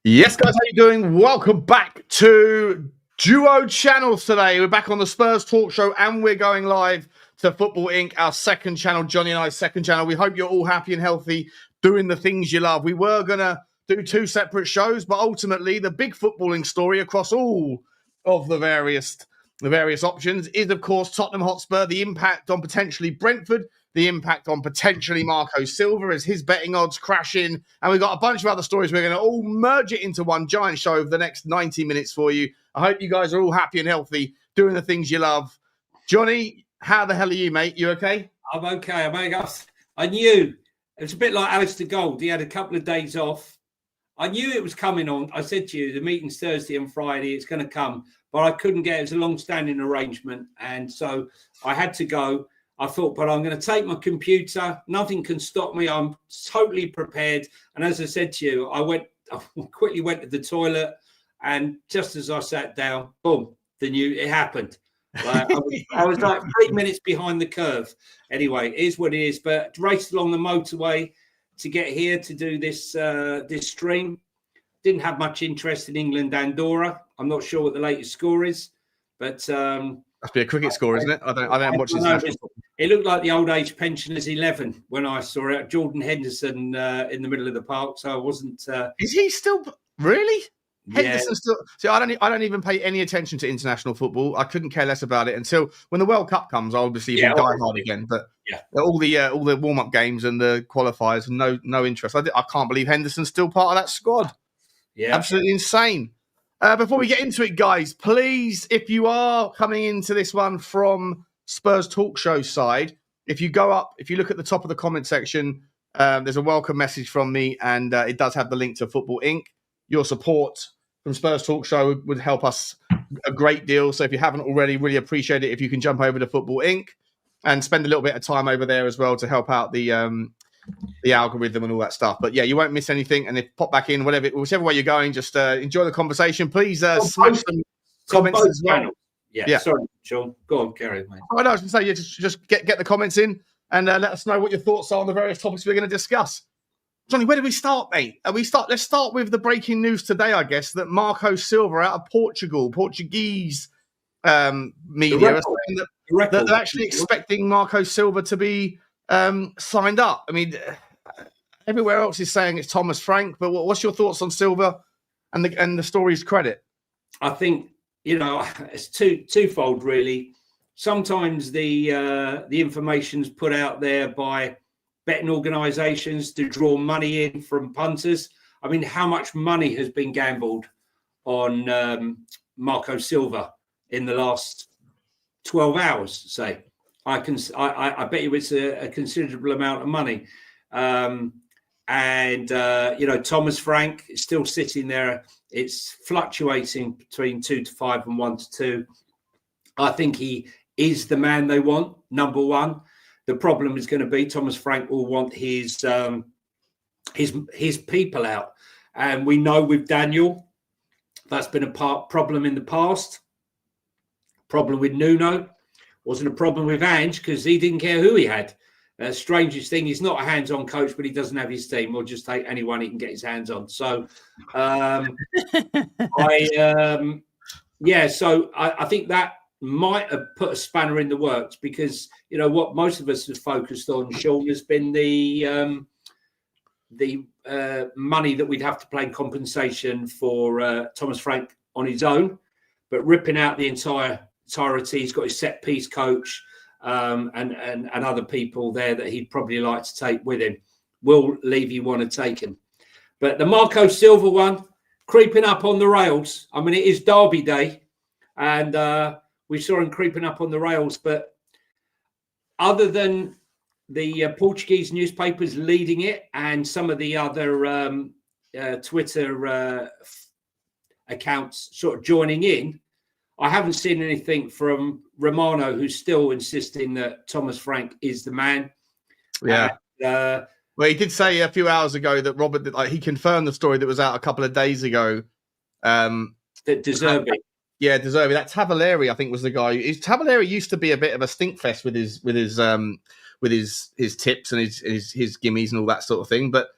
Yes, guys, how you doing? Welcome back to Duo Channels today. We're back on the Spurs Talk Show and we're going live to Football Inc., our second channel, Jonny and I's second channel. We hope you're all happy and healthy, doing the things you love. We were going to do two separate shows, but ultimately the big footballing story across all of the various options is, of course, Tottenham Hotspur, the impact on potentially Brentford, the impact on potentially Marco Silva as his betting odds crash in. And we've got a bunch of other stories. We're going to all merge it into one giant show over the next 90 minutes for you. I hope you guys are all happy and healthy, doing the things you love. Jonny, how the hell are you, mate? You okay? I'm okay. I knew it was a bit like Alistair Gold. He had a couple of days off. I knew it was coming on. I said to you, the meeting's Thursday and Friday. It's going to come. But I couldn't get it. It was a long-standing arrangement. And so I had to go. I thought, but I'm going to take my computer. Nothing can stop me. I'm totally prepared. And as I said to you, I quickly went to the toilet. And just as I sat down, boom, it happened. I was like 3 minutes behind the curve. Anyway, it is what it is. But raced along the motorway to get here to do this stream. Didn't have much interest in England-Andorra. I'm not sure what the latest score is, but must be a cricket score, isn't it? I don't watch this. It looked like the old age pensioners 11 when I saw it. Jordan Henderson in the middle of the park, so I wasn't. Is he still really? Yeah. Henderson still. See, I don't even pay any attention to international football. I couldn't care less about it until when the World Cup comes. I'll obviously die hard again. But all the warm up games and the qualifiers, no interest. I can't believe Henderson's still part of that squad. Yeah, absolutely insane. Before we get into it, guys, please, if you are coming into this one from Spurs Talk Show side, if you look at the top of the comment section, there's a welcome message from me, and it does have the link to Football Inc. Your support from Spurs Talk Show would help us a great deal. So if you haven't already, really appreciate it if you can jump over to Football Inc. and spend a little bit of time over there as well to help out the algorithm and all that stuff. But yeah, you won't miss anything. And if pop back in, whichever way you're going, just enjoy the conversation. Please smash some comments as well. Yeah. Sorry, Sean. Go on, carry it, mate. I was going to say, just get the comments in and let us know what your thoughts are on the various topics we're going to discuss. Jonny, where do we start, mate? Let's start with the breaking news today, I guess, that Marco Silva out of Portuguese media are saying that they're actually expecting Marco Silva to be signed up. I mean, everywhere else is saying it's Thomas Frank, but what's your thoughts on Silva and the story's credit? I think it's twofold really. Sometimes the information's put out there by betting organisations to draw money in from punters. I mean, how much money has been gambled on Marco Silva in the last 12 hours, say? I bet you it's a considerable amount of money. Thomas Frank is still sitting there. It's fluctuating between 2 to 5 and 1 to 2. I think he is the man they want, number one. The problem is going to be Thomas Frank will want his people out. And we know with Daniel, that's been a problem in the past. Problem with Nuno. Wasn't a problem with Ange because he didn't care who he had. Strangest thing, he's not a hands-on coach, but he doesn't have his team. He'll just take anyone he can get his hands on. So, I think that might have put a spanner in the works because what most of us have focused on, Sean, has been the money that we'd have to pay in compensation for Thomas Frank on his own, but ripping out the entirety. He's got his set piece coach and other people there that he'd probably like to take with him. Will Levy want to take him? But the Marco Silva one, creeping up on the rails. I mean, it is Derby Day, and we saw him creeping up on the rails. But other than the Portuguese newspapers leading it and some of the other Twitter accounts sort of joining in, I haven't seen anything from Romano, who's still insisting that Thomas Frank is the man. Yeah. Well, he did say a few hours ago that Robert, he confirmed the story that was out a couple of days ago. That Deserbi. Yeah, Deserbi. That Tavaleri, I think, was the guy. Tavaleri used to be a bit of a stinkfest with his tips and his gimmies and all that sort of thing. But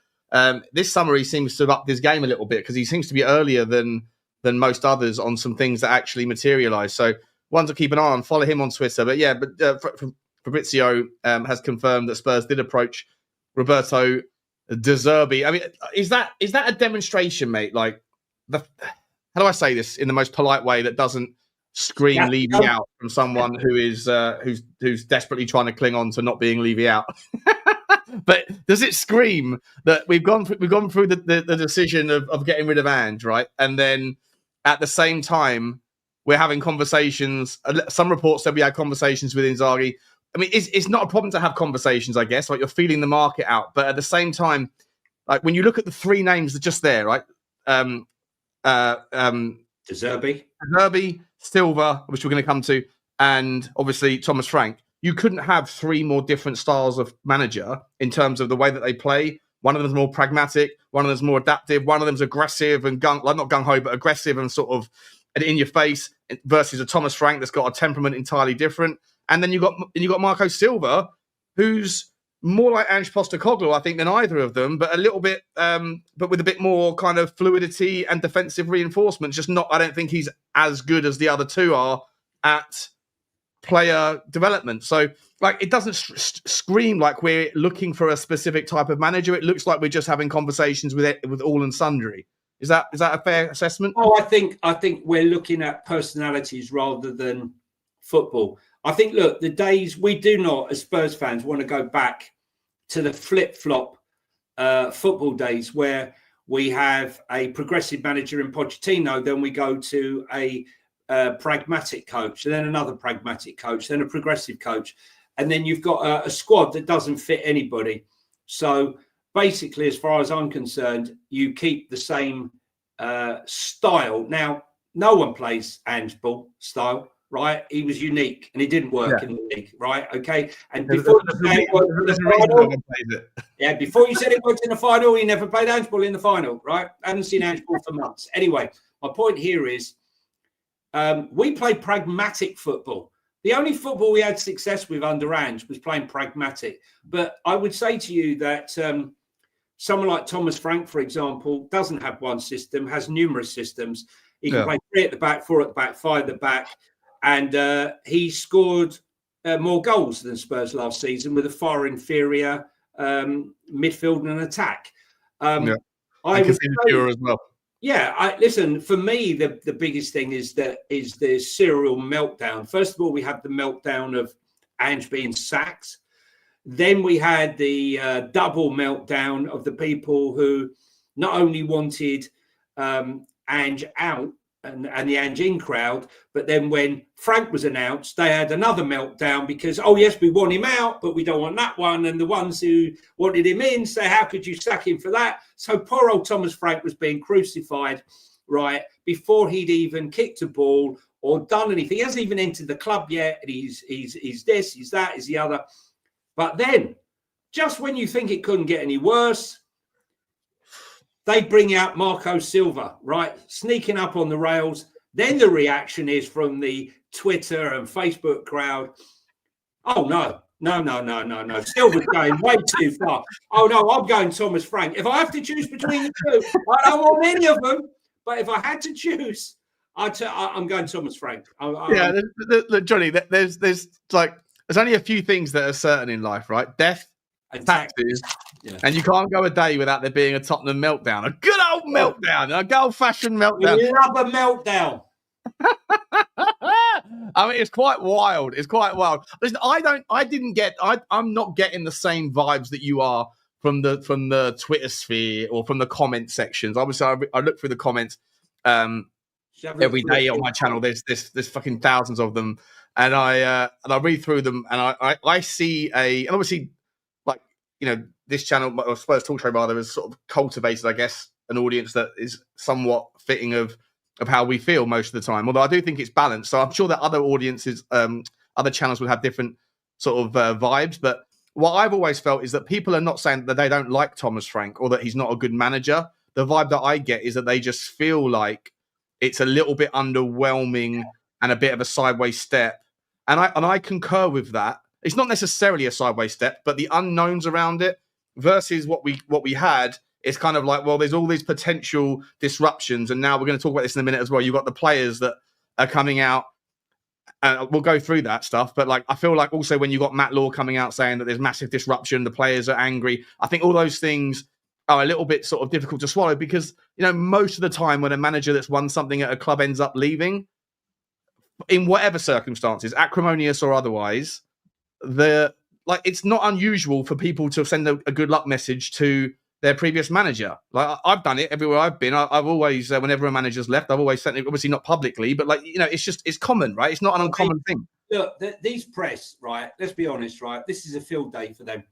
This summer he seems to have upped his game a little bit because he seems to be earlier than most others on some things that actually materialise. So one to keep an eye on. Follow him on Twitter. But yeah, Fabrizio has confirmed that Spurs did approach Roberto De Zerbi. I mean, is that a demonstration, mate? Like, how do I say this in the most polite way that doesn't scream leaving out from someone who is who's desperately trying to cling on to not being leaving out? But does it scream that we've gone through the decision of getting rid of Ange, right? And then at the same time, we're having conversations. Some reports said we had conversations with Inzaghi. I mean, it's not a problem to have conversations, I guess. Like, you're feeling the market out, but at the same time, like, when you look at the three names that are just there, right? De Zerbi, Silva, which we're going to come to, and obviously Thomas Frank. You couldn't have three more different styles of manager in terms of the way that they play. One of them's more pragmatic, one of them's more adaptive, one of them's aggressive and not gung-ho, but aggressive and sort of in your face, versus a Thomas Frank that's got a temperament entirely different. And then you got Marco Silva, who's more like Ange Postecoglou, I think, than either of them, but a little bit, but with a bit more kind of fluidity and defensive reinforcement. Just not, I don't think he's as good as the other two are at player development. So, like, it doesn't scream like we're looking for a specific type of manager. It looks like we're just having conversations with all and sundry. Is that a fair assessment? Oh, I think we're looking at personalities rather than football. I think, look, the days we do not, as Spurs fans, want to go back to the flip-flop football days where we have a progressive manager in Pochettino, then we go to a pragmatic coach, and then another pragmatic coach, then a progressive coach, and then you've got a squad that doesn't fit anybody. So basically, as far as I'm concerned, you keep the same style. Now, no one plays Ange ball style, right? He was unique and it didn't work in the league, right? Okay. And before you said it worked in the final, before you said it worked in the final, he never played Ange ball in the final, right? I haven't seen Ange ball for months. Anyway, my point here is we played pragmatic football. The only football we had success with under Ange was playing pragmatic. But I would say to you that someone like Thomas Frank, for example, doesn't have one system, has numerous systems. He can play 3 at the back, 4 at the back, 5 at the back. And he scored more goals than Spurs last season with a far inferior midfield and attack. I would say, as well. Yeah, listen, for me, the biggest thing is the serial meltdown. First of all, we had the meltdown of Ange being sacked. Then we had the double meltdown of the people who not only wanted Ange out and the Ange in crowd, but then when Frank was announced, they had another meltdown because, oh, yes, we want him out, but we don't want that one. And the ones who wanted him in say, how could you sack him for that? So poor old Thomas Frank was being crucified, right, before he'd even kicked a ball or done anything. He hasn't even entered the club yet. And he's this, he's that, he's the other. But then, just when you think it couldn't get any worse, they bring out Marco Silva, right? Sneaking up on the rails. Then the reaction is from the Twitter and Facebook crowd. Oh, no. Silva's going way too far. Oh, no, I'm going Thomas Frank. If I have to choose between the two, I don't want any of them. But if I had to choose, I'm going Thomas Frank. Look, Johnny, there's only a few things that are certain in life, right? Death, taxes, and you can't go a day without there being a Tottenham meltdown. A good old meltdown, a good old-fashioned meltdown. We love a meltdown. I mean, it's quite wild. It's quite wild. Listen, I'm not getting the same vibes that you are from the Twitter sphere or from the comment sections. Obviously, I look through the comments every day on my channel. There's fucking thousands of them, and I read through them, and I see and obviously, like, you know, this channel, or Spurs Talk Show rather, has sort of cultivated, I guess, an audience that is somewhat fitting of how we feel most of the time. Although I do think it's balanced. So I'm sure that other audiences, other channels would have different sort of vibes. But what I've always felt is that people are not saying that they don't like Thomas Frank or that he's not a good manager. The vibe that I get is that they just feel like it's a little bit underwhelming and a bit of a sideways step. And I concur with that. It's not necessarily a sideways step, but the unknowns around it versus what we had it's kind of like, well, there's all these potential disruptions. And now we're going to talk about this in a minute as well. You've got the players that are coming out. We'll go through that stuff. But like, I feel like also when you got Matt Law coming out saying that there's massive disruption, the players are angry. I think all those things are a little bit sort of difficult to swallow because, you know, most of the time when a manager that's won something at a club ends up leaving, in whatever circumstances, acrimonious or otherwise, it's not unusual for people to send a good luck message to their previous manager. Like I've done it everywhere I've been. I've always, whenever a manager's left, I've always sent it, obviously not publicly, but like, you know, it's common, right? It's not an uncommon thing. Look, these press, right? Let's be honest, right? This is a field day for them.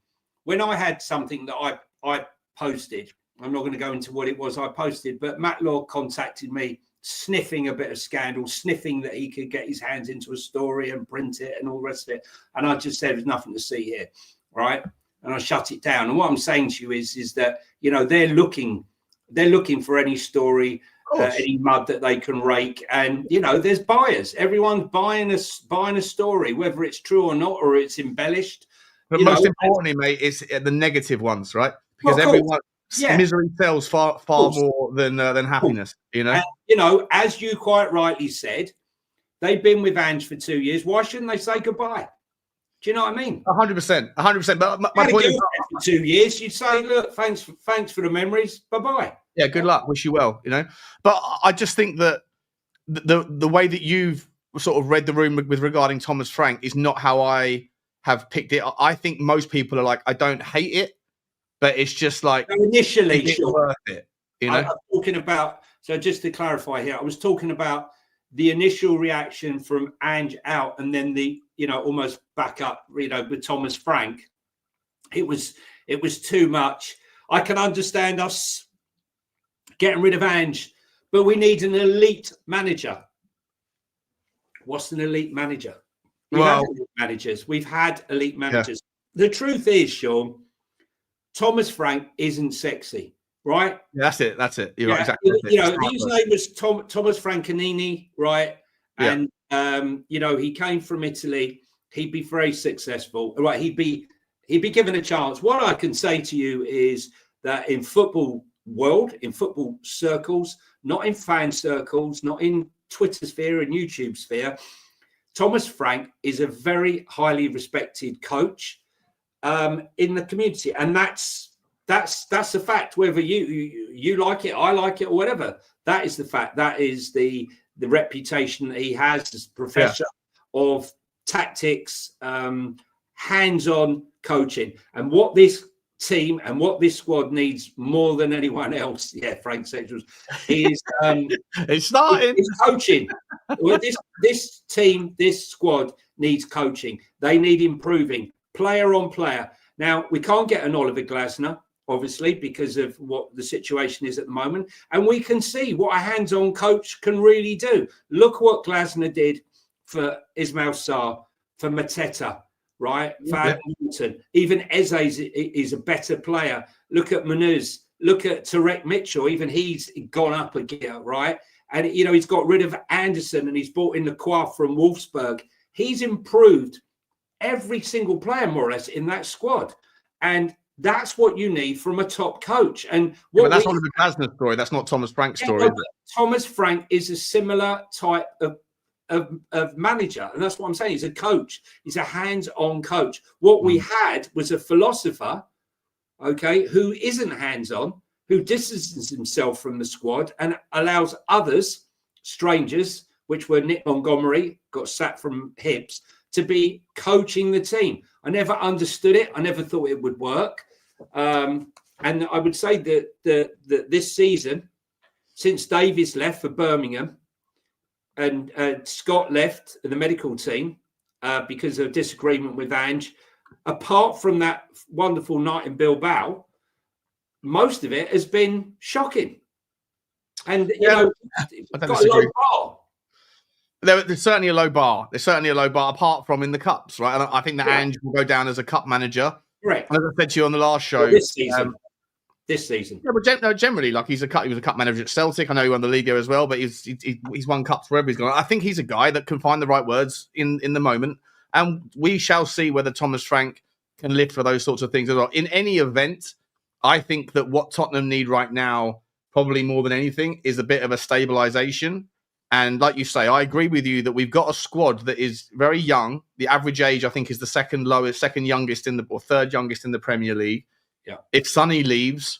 When I had something that I posted, I'm not going to go into what it was I posted, but Matt Law contacted me sniffing a bit of scandal, sniffing that he could get his hands into a story and print it and all the rest of it. And I just said, there's nothing to see here, right? And I shut it down. And what I'm saying to you is that, you know, they're looking for any story, any mud that they can rake. And, you know, there's buyers. Everyone's buying a story, whether it's true or not, or it's embellished. But most importantly, mate, it's the negative ones, right? Because everyone... Yeah. Misery sells far more than happiness, you know. And, you know, as you quite rightly said, they've been with Ange for 2 years. Why shouldn't they say goodbye? Do you know what I mean? 100%. But my point is, for 2 years, you'd say, "Look, thanks for the memories. Bye bye." Yeah, good luck. Wish you well. You know. But I just think that the way that you've sort of read the room with regarding Thomas Frank is not how I have picked it. I think most people are like, I don't hate it. But it's just like initially worth it, you know. I'm talking about, so just to clarify here, I was talking about the initial reaction from Ange out, and then the, you know, almost back up, you know, with Thomas Frank. It was too much. I can understand us getting rid of Ange, but we need an elite manager. What's an elite manager? We've had elite managers. Yeah. The truth is, Sean, Thomas Frank isn't sexy, right? Yeah, that's it. You're right, exactly. You know, his name was Thomas Francanini, right? And you know, he came from Italy. He'd be very successful, right? He'd be given a chance. What I can say to you is that in football world, in football circles, not in fan circles, not in Twitter sphere and YouTube sphere, Thomas Frank is a very highly respected coach in the community, and that's a fact. Whether you like it, I like it, or whatever, that is the fact. That is the reputation that he has as professor of tactics, hands-on coaching, and what this team and what this squad needs more than anyone else. Yeah, Frank Sexuals is it's starting. It's coaching. Well, this team, this squad needs coaching. They need improving. Player on player. Now, we can't get an Oliver Glasner, obviously, because of what the situation is at the moment. And we can see what a hands-on coach can really do. Look what Glasner did for Ismail Sarr, for Mateta, right? For Hamilton. Even Eze is a better player. Look at Manuz. Look at Tarek Mitchell. Even he's gone up a gear, right? And, you know, he's got rid of Anderson and he's brought in Lacroix from Wolfsburg. He's improved every single player, more or less, in that squad. And that's what you need from a top coach. And but that's Oliver Glasner's story. That's not Thomas Frank's story. Thomas Frank is a similar type of manager. And that's what I'm saying. He's a coach. He's a hands-on coach. What we had was a philosopher, okay, who isn't hands-on, who distances himself from the squad and allows others, strangers, which were Nick Montgomery, got sacked from Hibs, to be coaching the team. I never understood it. I never thought it would work. And I would say that this season, since Davies left for Birmingham and Scott left the medical team because of disagreement with Ange, apart from that wonderful night in Bilbao, most of it has been shocking. And, you know, got a low bar. There's certainly a low bar. There's certainly a low bar, apart from in the cups, right? And I think that Ange will go down as a cup manager. Correct. As I said to you on the last show, this season. Yeah, but generally, like he was a cup manager at Celtic. I know he won the league there as well, but he's won cups wherever he's gone. I think he's a guy that can find the right words in the moment, and we shall see whether Thomas Frank can live for those sorts of things as well. In any event, I think that what Tottenham need right now, probably more than anything, is a bit of a stabilisation. And like you say, I agree with you that we've got a squad that is very young. The average age, I think, is the second youngest or third youngest in the Premier League. Yeah. If Sonny leaves,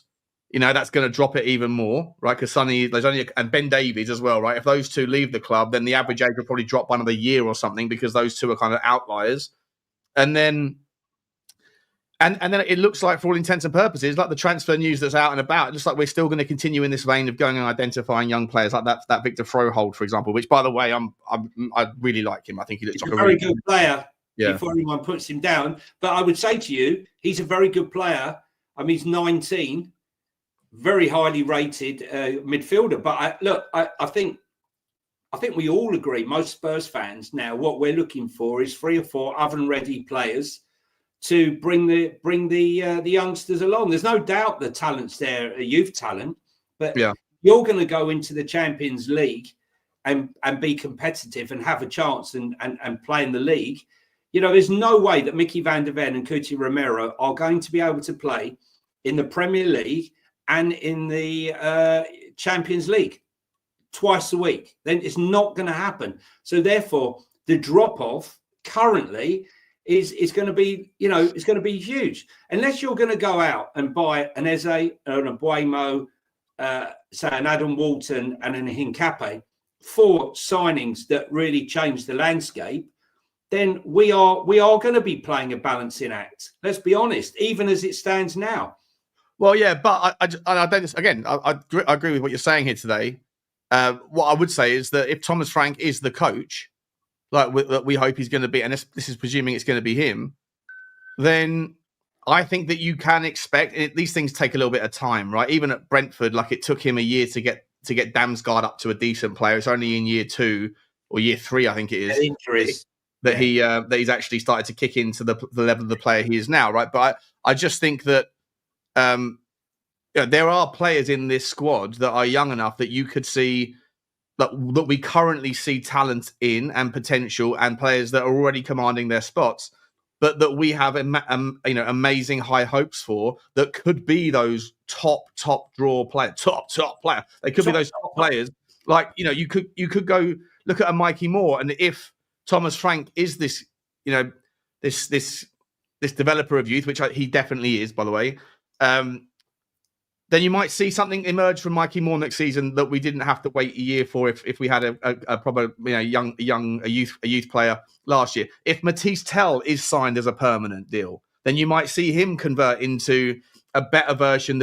that's going to drop it even more, right? Because Sonny, and Ben Davies as well, right? If those two leave the club, then the average age will probably drop by another year or something because those two are kind of outliers. And then it looks like, for all intents and purposes, like the transfer news that's out and about, it looks like we're still going to continue in this vein of going and identifying young players like that Victor Froholt, for example, which, by the way, I really like him. I think he looks like a very good player. Yeah. Before anyone puts him down. But I would say to you, he's a very good player. I mean, he's 19, very highly rated midfielder. But I think we all agree, most Spurs fans now, what we're looking for is 3 or 4 oven-ready players to bring the youngsters along. There's no doubt the talent's there, a youth talent, but you're going to go into the Champions League and be competitive and have a chance and play in the league. There's no way that Mickey van der Ven and Cuti Romero are going to be able to play in the Premier League and in the Champions League twice a week. Then it's not going to happen. So therefore, the drop-off currently is going to be, it's going to be huge. Unless you're going to go out and buy an Eze, an Abuemo, say an Adam Walton and an Hincapié, 4 signings that really change the landscape, then we are going to be playing a balancing act. Let's be honest, even as it stands now. Well, yeah, but I don't. Again, I agree with what you're saying here today. What I would say is that if Thomas Frank is the coach, like we hope he's going to be, and this is presuming it's going to be him, then I think that you can expect these things take a little bit of time, right? Even at Brentford, like it took him a year to get Damsgaard up to a decent player. It's only in year 2 or year 3, I think it is, injuries that he's actually started to kick into the level of the player he is now, right? But I just think that there are players in this squad that are young enough that you could see that we currently see talent in and potential, and players that are already commanding their spots, but that we have amazing high hopes for, that could be those top draw player, top player. They could be those top players. Like you could go look at a Mikey Moore, and if Thomas Frank is this this developer of youth, which he definitely is, by the way, then you might see something emerge from Mikey Moore next season that we didn't have to wait a year for if we had a proper youth player last year. If Matisse Tell is signed as a permanent deal, then you might see him convert into a better version,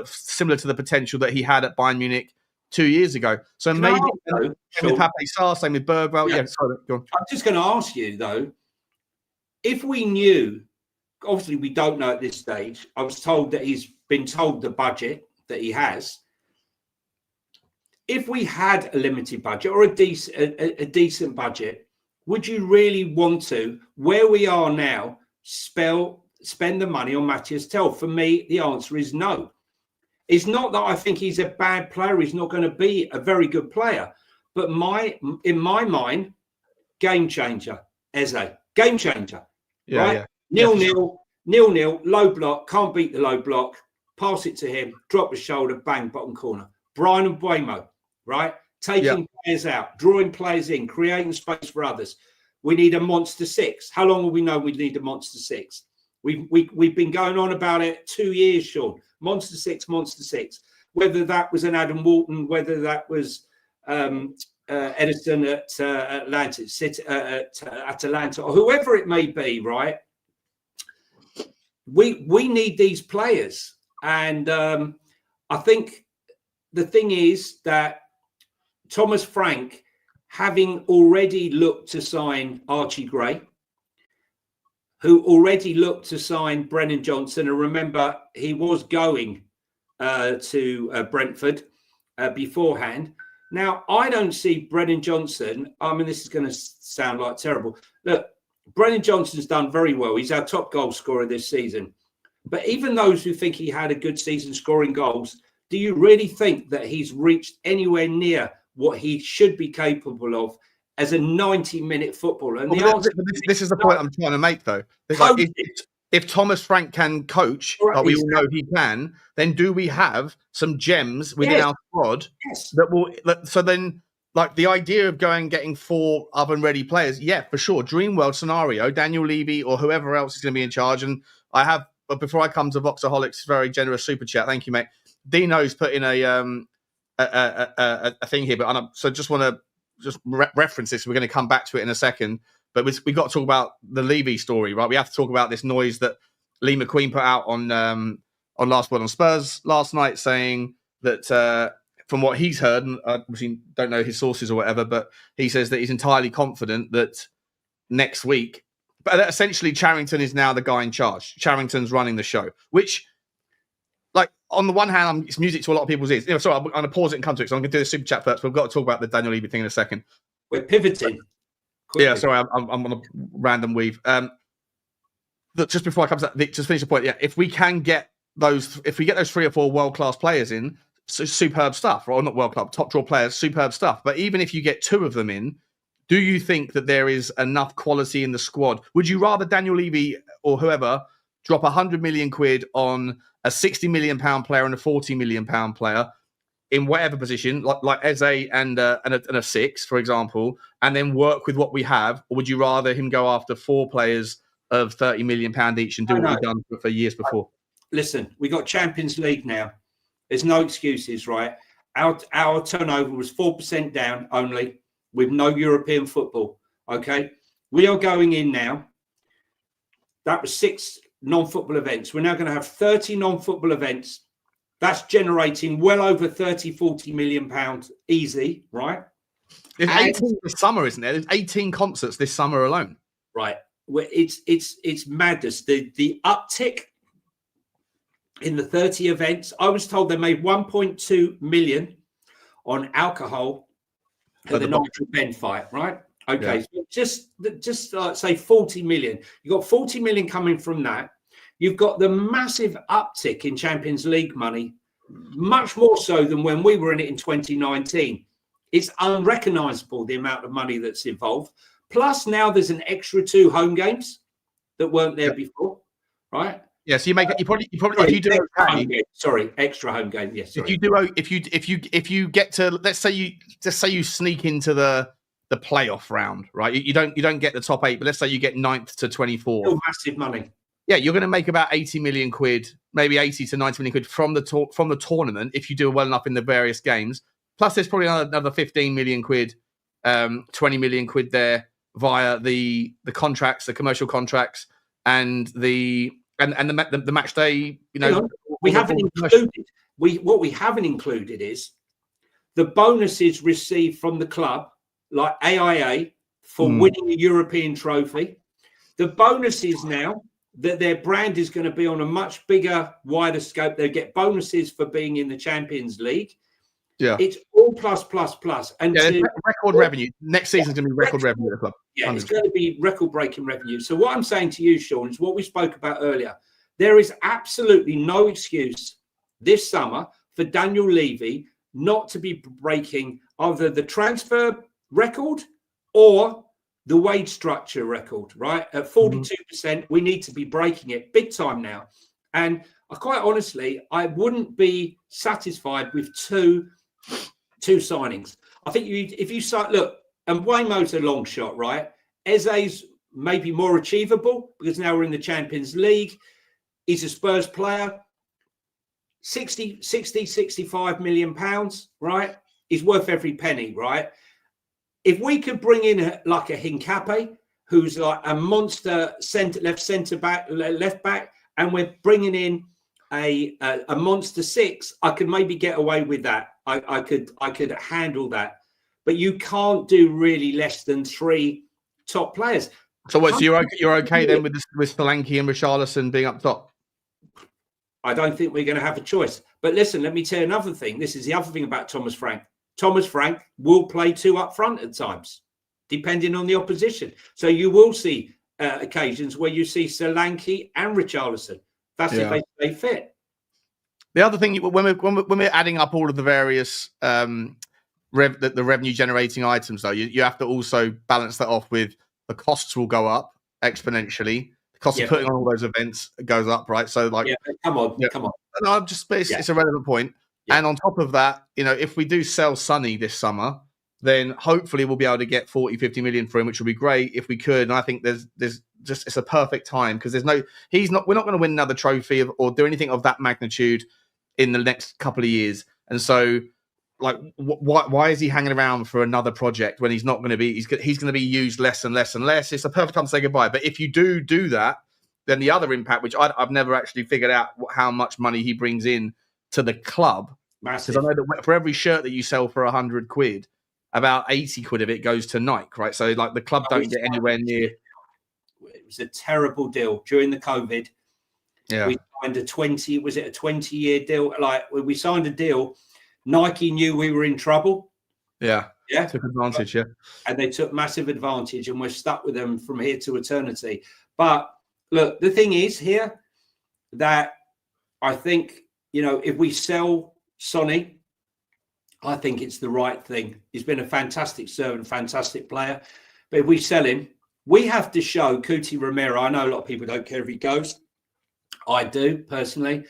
similar to the potential that he had at Bayern Munich 2 years ago. So maybe same with Pape Sarr, same with Bergwall. Yeah, sorry, go on. I'm just going to ask you though, if we knew, obviously we don't know at this stage. I was told that he's been told the budget that he has. If we had a limited budget or a decent budget, would you really want to, where we are now, spend the money on Matthias Tell? For me, the answer is no. It's not that I think he's a bad player. He's not going to be a very good player. But in my mind, game changer, Eze. Game changer. Yeah, right? Yeah. 0-0, low block, can't beat the low block. Pass it to him, drop the shoulder, bang, bottom corner. Brian Abuemo, right? Taking players out, drawing players in, creating space for others. We need a monster 6. How long will we know we need a monster 6? We've been going on about it 2 years, Sean. Monster 6, monster 6. Whether that was an Adam Walton, whether that was Edison at Atalanta, or whoever it may be, right? We need these players. And I think the thing is that Thomas Frank, having already looked to sign Archie Gray, who already looked to sign Brennan Johnson, and remember, he was going to Brentford beforehand. Now, I don't see Brennan Johnson. I mean, this is going to sound like terrible. Look, Brennan Johnson's done very well. He's our top goal scorer this season. But even those who think he had a good season scoring goals, do you really think that he's reached anywhere near what he should be capable of as a 90-minute footballer? And this is the point I'm trying to make, though. if Thomas Frank can coach, like we all know he can, then do we have some gems within our squad that will? So then, like the idea of getting 4 oven-ready players, yeah, for sure. Dream world scenario, Daniel Levy or whoever else is going to be in charge. And I have, but before I come to Voxaholics, very generous super chat. Thank you, mate. Dino's put in a thing here, but so just want to reference this. We're going to come back to it in a second, but we've got to talk about the Levy story, right? We have to talk about this noise that Lee McQueen put out on Last Word on Spurs last night, saying that from what he's heard, and I obviously don't know his sources or whatever, but he says that he's entirely confident that next week, but essentially Charrington is now the guy in charge. Charrington's running the show, which, like, on the one hand, it's music to a lot of people's ears. Sorry, I'm going to pause it and come to it. So I'm going to do the super chat first. We've got to talk about the Daniel Levy thing in a second. We're pivoting. Quickly. Yeah, sorry, I'm on a random weave. Just before I come to that, just finish the point. Yeah, if we get those 3 or 4 world-class players in, superb stuff. Or not world-class, top-draw players, superb stuff. But even if you get 2 of them in, do you think that there is enough quality in the squad? Would you rather Daniel Levy or whoever drop 100 million quid on a 60 million pound player and a 40 million pound player in whatever position, like Eze and a 6, for example, and then work with what we have? Or would you rather him go after 4 players of 30 million pound each and do what we've done for years before? Listen, we got Champions League now. There's no excuses, right? Our turnover was 4% down only, with no European football. Okay, we are going in now. That was 6 non-football events. We're now going to have 30 non-football events. That's generating well over 30-40 million pounds easy, right? There's 18 this summer, isn't there? There's 18 concerts this summer alone. Right. It's madness. The uptick in the 30 events. I was told they made 1.2 million on alcohol at the Nigel Benn fight, right? Okay, yeah. So just say 40 million. You've got 40 million coming from that. You've got the massive uptick in Champions League money, much more so than when we were in it in 2019. It's unrecognisable, the amount of money that's involved. Plus, now there's an extra 2 home games that weren't there before, right? Yeah, so you probably if you do extra home game. Yes, sorry. If you get to, let's say you sneak into the playoff round, right? You don't get the top 8, but let's say you get 9th to 24. Still massive money. Yeah, you're going to make about 80 million quid, maybe 80 to 90 million quid from the tournament if you do well enough in the various games. Plus, there's probably another 15 million quid, 20 million quid there via the contracts, the commercial contracts, and the match day. We haven't included. What we haven't included is the bonuses received from the club, like AIA for winning a European trophy. The bonuses now that their brand is going to be on a much bigger, wider scope. They get bonuses for being in the Champions League. Yeah, it's all plus. And record revenue. Next season's going to be record revenue at the club. Yeah, 100%. It's going to be record-breaking revenue. So what I'm saying to you, Sean, is what we spoke about earlier. There is absolutely no excuse this summer for Daniel Levy not to be breaking either the transfer record or the wage structure record, right? At 42%, we need to be breaking it big time now. And quite honestly, I wouldn't be satisfied with two signings. I think if you start, look, and Waymo's a long shot, right? Eze's maybe more achievable because now we're in the Champions League. He's a Spurs player. 65 million pounds, right? He's worth every penny, right? If we could bring in like a Hincapié, who's like a monster left back, and we're bringing in a monster 6, I could maybe get away with that. I could handle that. But you can't do really less than 3 top players. So you're okay then with Solanke and Richarlison being up top? I don't think we're going to have a choice. But listen, let me tell you another thing. This is the other thing about Thomas Frank. Thomas Frank will play 2 up front at times, depending on the opposition. So you will see occasions where you see Solanke and Richarlison. That's if they stay fit. The other thing, when we're adding up all of the various the revenue generating items, though, you have to also balance that off with the costs will go up exponentially. Cost of putting on all those events goes up, right? So like, come on. No, I'm just, it's a relevant point. Yeah. And on top of that, if we do sell Sonny this summer, then hopefully we'll be able to get 40, 50 million for him, which would be great if we could. And I think there's just, it's a perfect time because we're not going to win another trophy or do anything of that magnitude in the next couple of years. And so, like, why is he hanging around for another project when he's not going to be? He's going to be used less and less and less. It's a perfect time to say goodbye. But if you do that, then the other impact, which I've never actually figured out how much money he brings in to the club. Because I know that for every shirt that you sell for £100, about 80 quid of it goes to Nike, right? So like the club don't get anywhere near. It was a terrible deal during the COVID. Yeah, we signed a 20-year deal? Like we signed a deal. Nike knew we were in trouble. Yeah. Took advantage, And they took massive advantage, and we're stuck with them from here to eternity. But look, the thing is here that I think, if we sell Sonny, I think it's the right thing. He's been a fantastic servant, fantastic player. But if we sell him, we have to show Cuti Romero. I know a lot of people don't care if he goes. I do personally.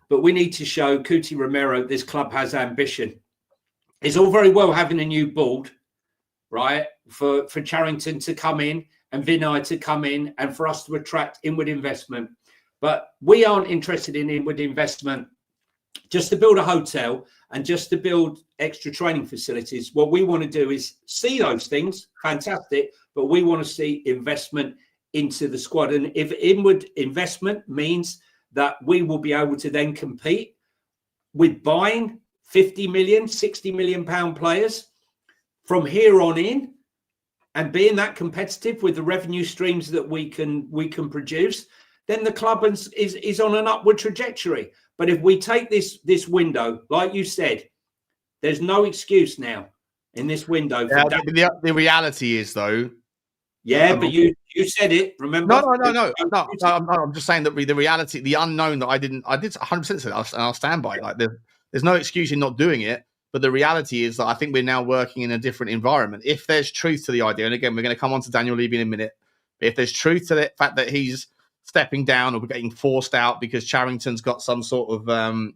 But we need to show Cuti Romero this club has ambition. It's all very well having a new board, right, for Charrington to come in and Vinay to come in and for us to attract inward investment. But we aren't interested in inward investment just to build a hotel and just to build extra training facilities. What we want to do is see those things, fantastic, but we want to see investment into the squad. And if inward investment means that we will be able to then compete with buying 50 million, 60 million pound players from here on in and being that competitive with the revenue streams that we can produce, then the club is on an upward trajectory. But if we take this window, like you said, there's no excuse now in this window. The reality is, though. Yeah, but you said it. Remember? No. I'm just saying that the reality, the unknown that I did 100% say, and I'll stand by it. Like there's no excuse in not doing it. But the reality is that I think we're now working in a different environment. If there's truth to the idea, and again, we're going to come on to Daniel Levy in a minute. But if there's truth to the fact that he's stepping down or getting forced out because Charrington's got some sort of, I mean,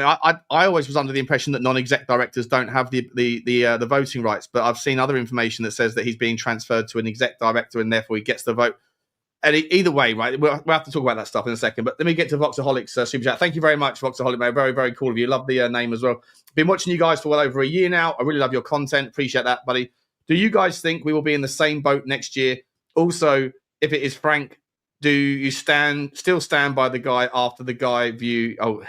I always was under the impression that non-exec directors don't have the voting rights, but I've seen other information that says that he's being transferred to an exec director and therefore he gets the vote. And either way, right, we'll have to talk about that stuff in a second. But let me get to Voxaholics super chat. Thank you very much, Voxaholic, mate. Very, very cool of you. Love the name as well. Been watching you guys for well over a year now. I really love your content. Appreciate that, buddy. Do you guys think we will be in the same boat next year? Also, if it is Frank, do you still stand by the guy after the guy view? Oh,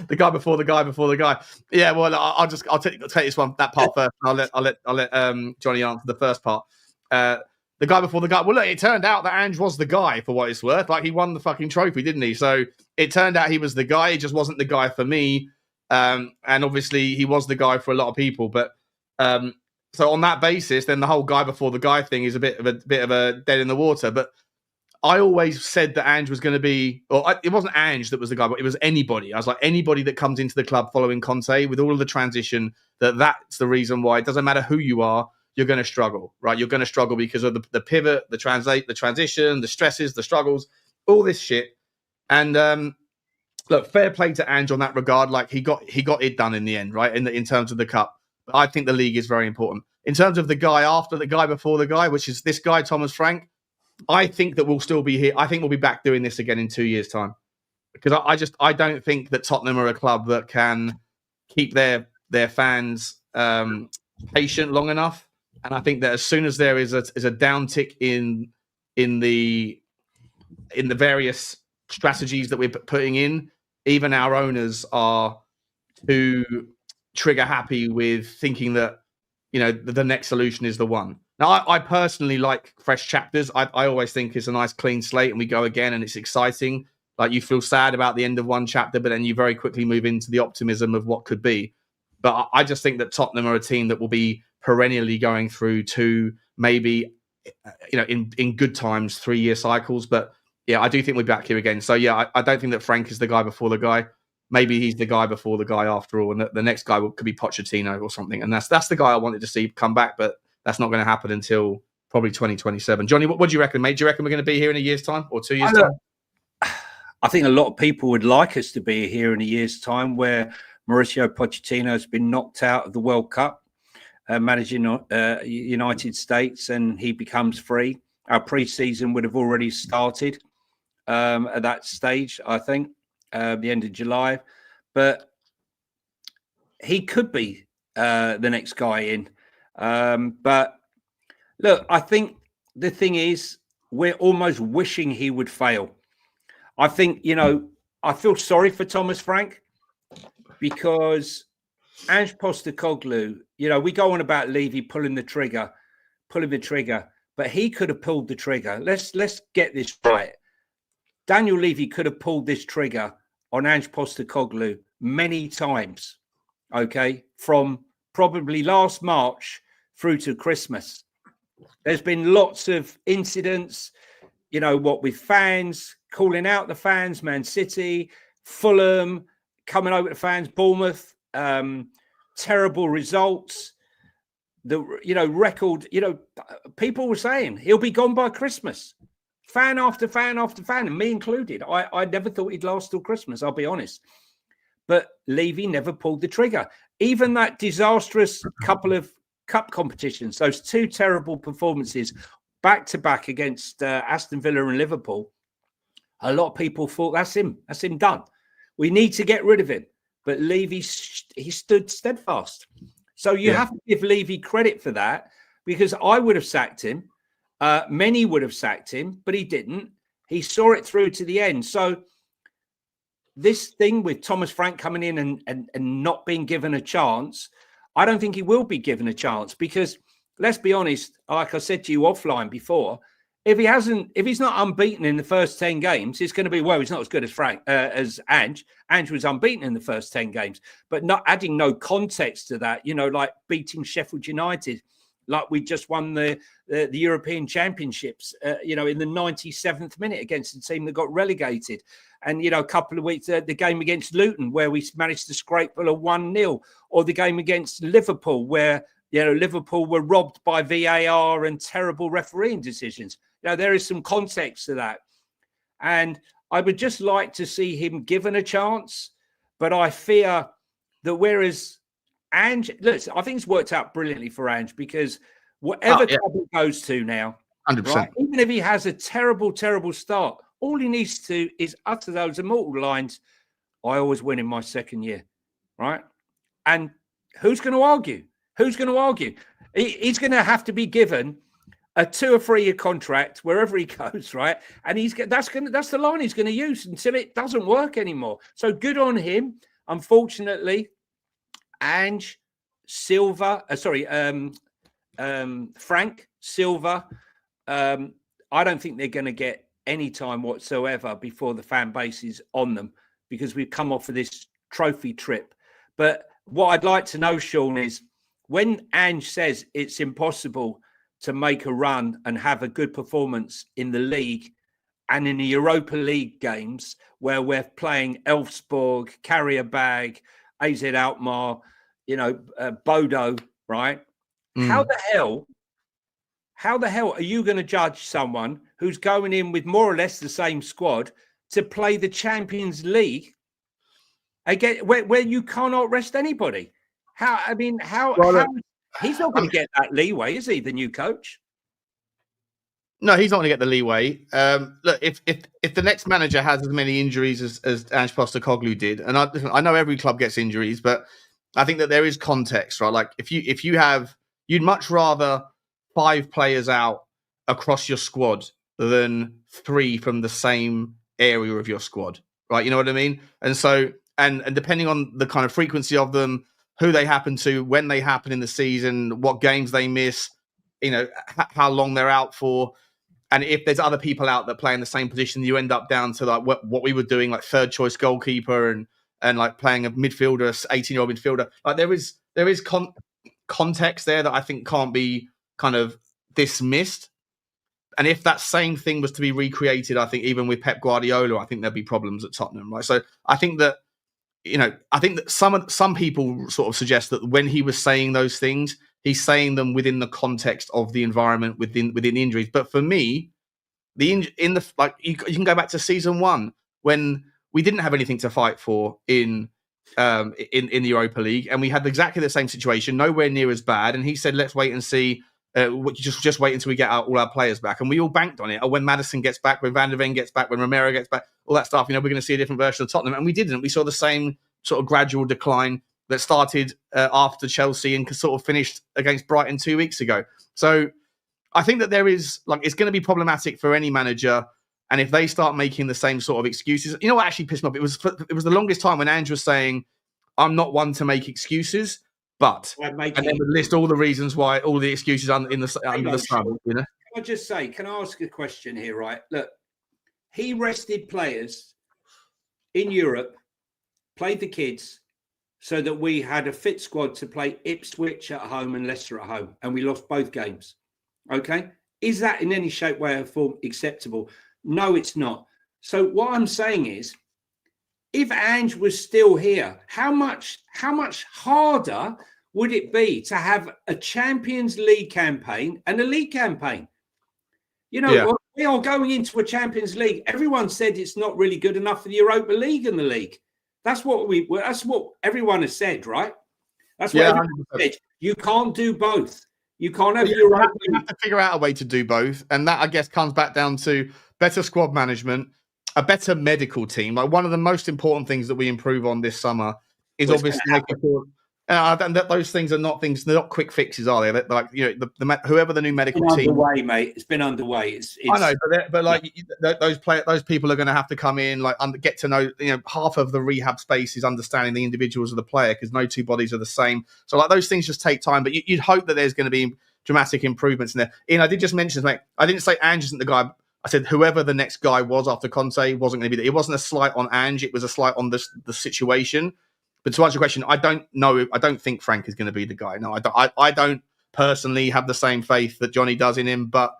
the guy before the guy before the guy. Yeah, well, I'll take that part first. And I'll let Jonny answer the first part. The guy before the guy. Well, look, it turned out that Ange was the guy for what it's worth. Like he won the fucking trophy, didn't he? So it turned out he was the guy. He just wasn't the guy for me. And obviously he was the guy for a lot of people. But so on that basis, then the whole guy before the guy thing is a bit of a dead in the water. But I always said that Ange was going to be, it wasn't Ange that was the guy, but it was anybody. I was like, anybody that comes into the club following Conte with all of the transition, that's the reason why it doesn't matter who you are, you're going to struggle, right? You're going to struggle because of the pivot, the transition, the stresses, the struggles, all this shit. And look, fair play to Ange on that regard. Like he got it done in the end, right? In terms of the cup. But I think the league is very important. In terms of the guy after the guy before the guy, which is this guy, Thomas Frank, I think that we'll still be here. I think we'll be back doing this again in 2 years' time. Because I don't think that Tottenham are a club that can keep their fans patient long enough. And I think that as soon as there is a downtick in the various strategies that we're putting in, even our owners are too trigger happy with thinking that the next solution is the one. Now, I personally like fresh chapters. I always think it's a nice clean slate and we go again and it's exciting. Like you feel sad about the end of one chapter, but then you very quickly move into the optimism of what could be. But I just think that Tottenham are a team that will be perennially going through two, maybe, in good times, 3-year cycles. But yeah, I do think we're back here again. So yeah, I don't think that Frank is the guy before the guy. Maybe he's the guy before the guy after all. And the next guy could be Pochettino or something. And that's the guy I wanted to see come back, but that's not going to happen until probably 2027. Johnny, what do you reckon, mate? Do you reckon we're going to be here in a year's time or 2 years' time? I think a lot of people would like us to be here in a year's time, where Mauricio Pochettino has been knocked out of the World Cup, managing United States, and he becomes free. Our pre-season would have already started at that stage, I think, the end of July. But he could be the next guy in. But look, I think the thing is, we're almost wishing he would fail. I think, I feel sorry for Thomas Frank, because Ange Postecoglou, we go on about Levy pulling the trigger, but he could have pulled the trigger. Let's get this right. Daniel Levy could have pulled this trigger on Ange Postecoglou many times, okay, from probably last March through to Christmas. There's been lots of incidents, with fans, calling out the fans, Man City, Fulham, coming over to fans, Bournemouth, terrible results. The record, people were saying he'll be gone by Christmas. Fan after fan after fan, and me included. I never thought he'd last till Christmas, I'll be honest. But Levy never pulled the trigger. Even that disastrous couple of cup competitions, those two terrible performances back to back against Aston Villa and Liverpool, a lot of people thought that's him done. We need to get rid of him. But Levy, he stood steadfast. So you have to give Levy credit for that, because I would have sacked him. Many would have sacked him, but he didn't. He saw it through to the end. So this thing with Thomas Frank coming in and not being given a chance, I don't think he will be given a chance, because let's be honest, like I said to you offline before, if he's not unbeaten in the first 10 games, it's going to be, well, he's not as good as Ange. Ange was unbeaten in the first 10 games, but not adding no context to that, like beating Sheffield United, like we just won the European Championships, in the 97th minute against the team that got relegated. And, a couple of weeks, the game against Luton, where we managed to scrape a 1-0, or the game against Liverpool, where, Liverpool were robbed by VAR and terrible refereeing decisions. There is some context to that. And I would just like to see him given a chance. But I fear that whereas Ange, listen, I think it's worked out brilliantly for Ange, because whatever club he goes to now, 100%. Right, even if he has a terrible, terrible start, all he needs to is utter those immortal lines, I always win in my second year, right? And who's going to argue? Who's going to argue? He's going to have to be given a 2 or 3 year contract wherever he goes, right? And that's the line he's going to use until it doesn't work anymore. So good on him. Unfortunately, Ange, Silva, Frank, Silva, I don't think they're going to get any time whatsoever before the fan base is on them, because we've come off of this trophy trip. But what I'd like to know, Sean, is when Ange says it's impossible to make a run and have a good performance in the league and in the Europa League games, where we're playing Elfsborg, Karabag, AZ Alkmaar, Bodo, right? How the hell are you going to judge someone who's going in with more or less the same squad to play the Champions League again, where you cannot rest anybody? He's not going to get that leeway, is he, the new coach? No, he's not going to get the leeway. Look, if the next manager has as many injuries as Ange Postecoglou did, and I know every club gets injuries, but I think that there is context, right? Like if you have, you'd much rather 5 players out across your squad than 3 from the same area of your squad, right? You know what I mean? And so, and depending on the kind of frequency of them, who they happen to, when they happen in the season, what games they miss, how long they're out for. And if there's other people out that play in the same position, you end up down to like what we were doing, like third choice goalkeeper and like playing a midfielder, 18-year-old midfielder. Like there is context there that I think can't be kind of dismissed. And if that same thing was to be recreated, I think even with Pep Guardiola, I think there'd be problems at Tottenham, right? So I think that, some people sort of suggest that when he was saying those things, he's saying them within the context of the environment within the injuries. But for me, you can go back to season 1 when we didn't have anything to fight for in the Europa League, and we had exactly the same situation, nowhere near as bad. And he said, "Let's wait and see. Just wait until we get all our players back." And we all banked on it. Or when Maddison gets back, when Van der Ven gets back, when Romero gets back, all that stuff. We're going to see a different version of Tottenham, and we didn't. We saw the same sort of gradual decline that started after Chelsea and sort of finished against Brighton 2 weeks ago. So I think that there is it's going to be problematic for any manager. And if they start making the same sort of excuses, you know what actually pissed me off? It was the longest time when Ange was saying, "I'm not one to make excuses, but," and then would list all the reasons why, all the excuses under the sun. Can I just say, can I ask a question here? Right, look, he rested players in Europe, played the kids, so that we had a fit squad to play Ipswich at home and Leicester at home, and we lost both games. Okay, is that in any shape, way, or form acceptable? No, it's not. So what I'm saying is, if Ange was still here, how much harder would it be to have a Champions League campaign and a league campaign? We are going into a Champions League. Everyone said it's not really good enough for the Europa League and the league. That's what everyone has said, right? That's what everyone said. You can't do both. You can't have you have to figure out a way to do both. And that, I guess, comes back down to better squad management, a better medical team. Like, one of the most important things that we improve on this summer is obviously making sure that those things are not things, they're not quick fixes, are they? They're like, whoever the new medical team. Underway, mate. It's been underway. I know, but those people are going to have to come in, get to know, half of the rehab space is understanding the individuals of the player, because no two bodies are the same. So those things just take time, but you'd hope that there's going to be dramatic improvements in there. Ian, I did just mention, mate, I didn't say Ange isn't the guy. I said whoever the next guy was after Conte wasn't going to be there. It wasn't a slight on Ange. It was a slight on the situation. But to answer your question, I don't know. I don't think Frank is going to be the guy. No, I don't personally have the same faith that Jonny does in him. But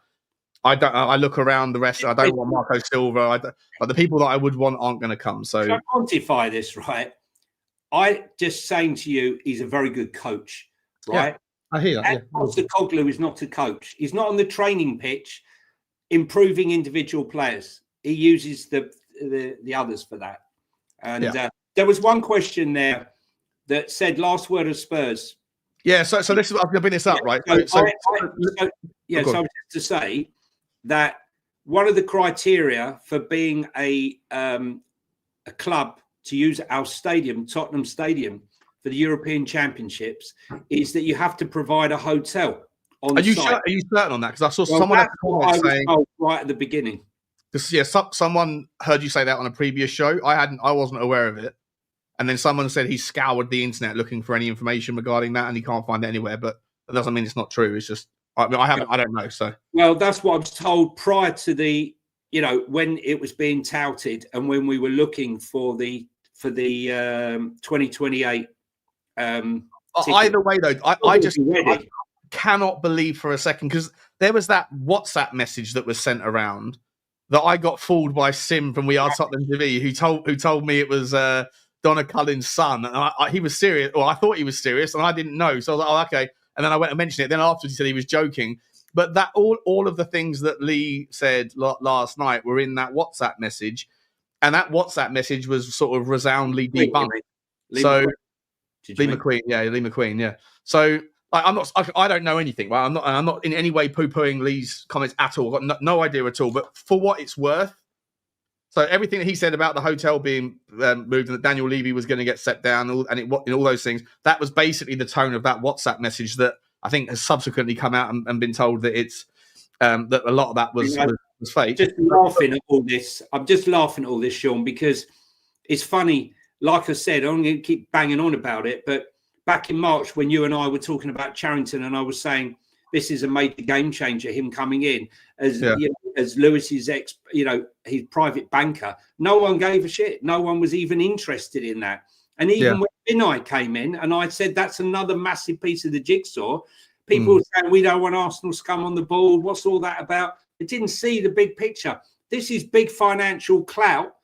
I don't. I look around the rest. I don't want Marco Silva. But the people that I would want aren't going to come. So to quantify this, right? I just saying to you, he's a very good coach, right? Yeah, I hear that. Postecoglou is not a coach. He's not on the training pitch improving individual players. He uses the others for that. And there was one question there that said last word of Spurs. Yeah, so this is, I've been this up, right? So I was just to say that one of the criteria for being a club to use our stadium, Tottenham Stadium, for the European Championships, is that you have to provide a hotel on site. Are you certain on that? Because I saw someone saying right at the beginning. Someone heard you say that on a previous show. I wasn't aware of it. And then someone said he scoured the internet looking for any information regarding that, and he can't find it anywhere. But that doesn't mean it's not true. It's just I don't know. So that's what I was told prior to the when it was being touted and when we were looking for the 2028. Either way, though, I cannot believe for a second, because there was that WhatsApp message that was sent around that I got fooled by Sim from We Are Tottenham TV, who told me it was Donna Cullen's son, and he was serious, or I thought he was serious, and I didn't know. So I was like, "Oh, okay." And then I went and mentioned it. Then afterwards, he said he was joking. But that all of the things that Lee said last night were in that WhatsApp message, and that WhatsApp message was sort of resoundingly debunked. Lee McQueen, yeah. So I don't know anything. Right? I'm not in any way poo-pooing Lee's comments at all. I've got no idea at all. But for what it's worth, so everything that he said about the hotel being moved and that Daniel Levy was going to get set down and all those things, that was basically the tone of that WhatsApp message that I think has subsequently come out and been told that it's that a lot of that was fake. Just laughing at all this. I'm just laughing at all this, Sean, because it's funny. Like I said, I'm going to keep banging on about it, but back in March when you and I were talking about Charrington, and I was saying this is a major game changer, him coming in as as Lewis's his private banker. No one gave a shit. No one was even interested in that. And even when Vinay came in, and I said that's another massive piece of the jigsaw, people were saying we don't want Arsenal scum on the board. What's all that about? They didn't see the big picture. This is big financial clout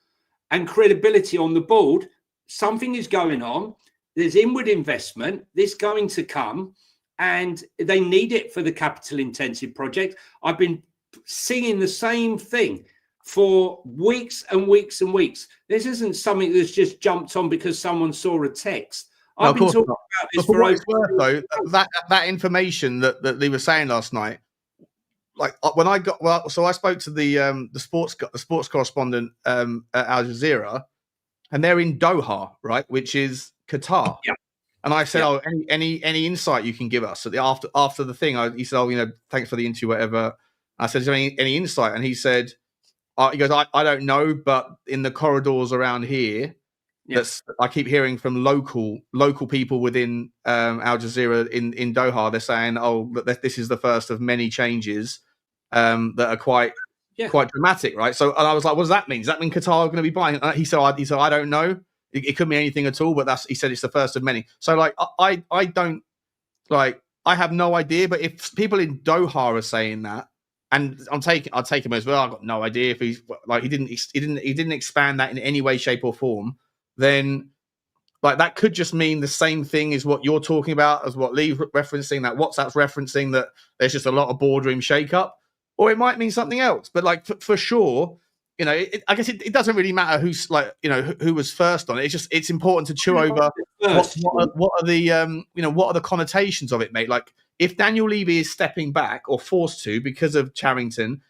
and credibility on the board. Something is going on. There's inward investment. This going to come. and they need it for the capital intensive project. I've been singing the same thing for weeks and weeks and weeks. This isn't something that's just jumped on because someone saw a text. No, I've been talking about this for what it's worth, though, that information that they were saying last night, like when I got so I spoke to the sports correspondent at Al Jazeera, and they're in Doha, right, which is Qatar. Yeah. And I said, "Oh, any insight you can give us?" After the thing, he said, "Oh, thanks for the interview, whatever." I said, "Is there any insight?" And he said, he goes, I don't know, but in the corridors around here, I keep hearing from local people within Al Jazeera in Doha. They're saying, "Oh, this is the first of many changes that are quite dramatic, right?" So, and I was like, "What does that mean? Does that mean Qatar are going to be buying?" He said, "I don't know. It could mean anything at all." But he said it's the first of many. So, like, I don't like. I have no idea. But if people in Doha are saying that, and I'll take him as well. I've got no idea if he's like he didn't expand that in any way, shape, or form. Then, like, that could just mean the same thing as what you're talking about, as what Lee's referencing, that WhatsApp's referencing, that there's just a lot of boardroom shakeup, or it might mean something else. But like for sure, I guess it doesn't really matter who's who was first on it. It's important to chew over what are the connotations of it, mate. Like, if Daniel Levy is stepping back or forced to because of Charrington,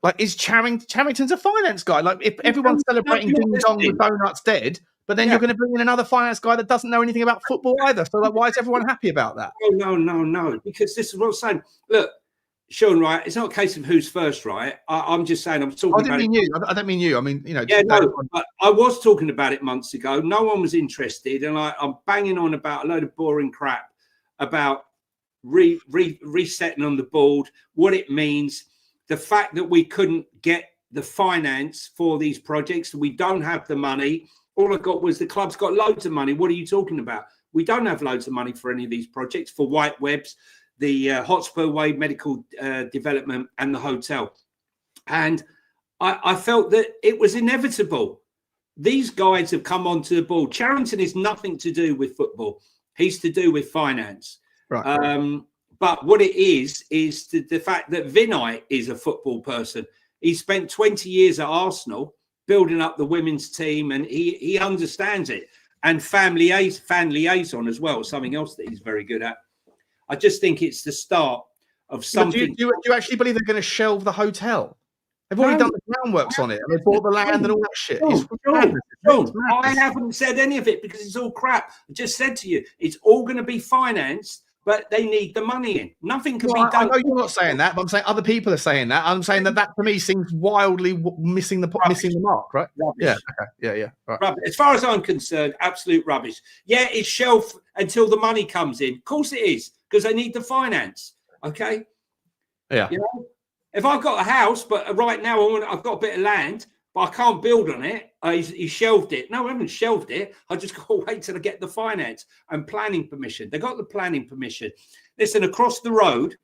like, is Charrington's a finance guy? Like, if everyone's celebrating Ding Dong, the donut's dead, but then you're going to bring in another finance guy that doesn't know anything about football either. So, like, why is everyone happy about that? No. Because this is what I'm saying. Look, Sean, right? It's not a case of who's first, right? I'm just saying. I'm talking about it. I don't mean you. I mean, I was talking about it months ago. No one was interested, and I'm banging on about a load of boring crap about resetting on the board, what it means, the fact that we couldn't get the finance for these projects, we don't have the money. All I got was the club's got loads of money. What are you talking about? We don't have loads of money for any of these projects, for White Webs, the Hotspur Way medical development, and the hotel. And I felt that it was inevitable. These guys have come onto the board. Charrington is nothing to do with football. He's to do with finance. Right. But what it is the fact that Vinay is a football person. He spent 20 years at Arsenal building up the women's team, and he understands it. And fan liaison as well, something else that he's very good at. I just think it's the start of something. Do you actually believe they're going to shelve the hotel? They've already done the groundworks on it, and they bought the land and all that shit. I haven't said any of it because it's all crap. I just said to you, it's all going to be financed, but they need the money in. Nothing can be done. I know you're not saying that, but I'm saying other people are saying that. I'm saying that to me seems wildly missing the mark, right? Rubbish. Yeah, okay. Yeah. Right. Rubbish. As far as I'm concerned, absolute rubbish. Yeah, it's shelved until the money comes in. Of course it is, because they need the finance. Okay. Yeah. If I've got a house, but right now I've got a bit of land, but I can't build on it, he shelved it. No, I haven't shelved it. I just got to wait till I get the finance and planning permission. They got the planning permission. Listen, across the road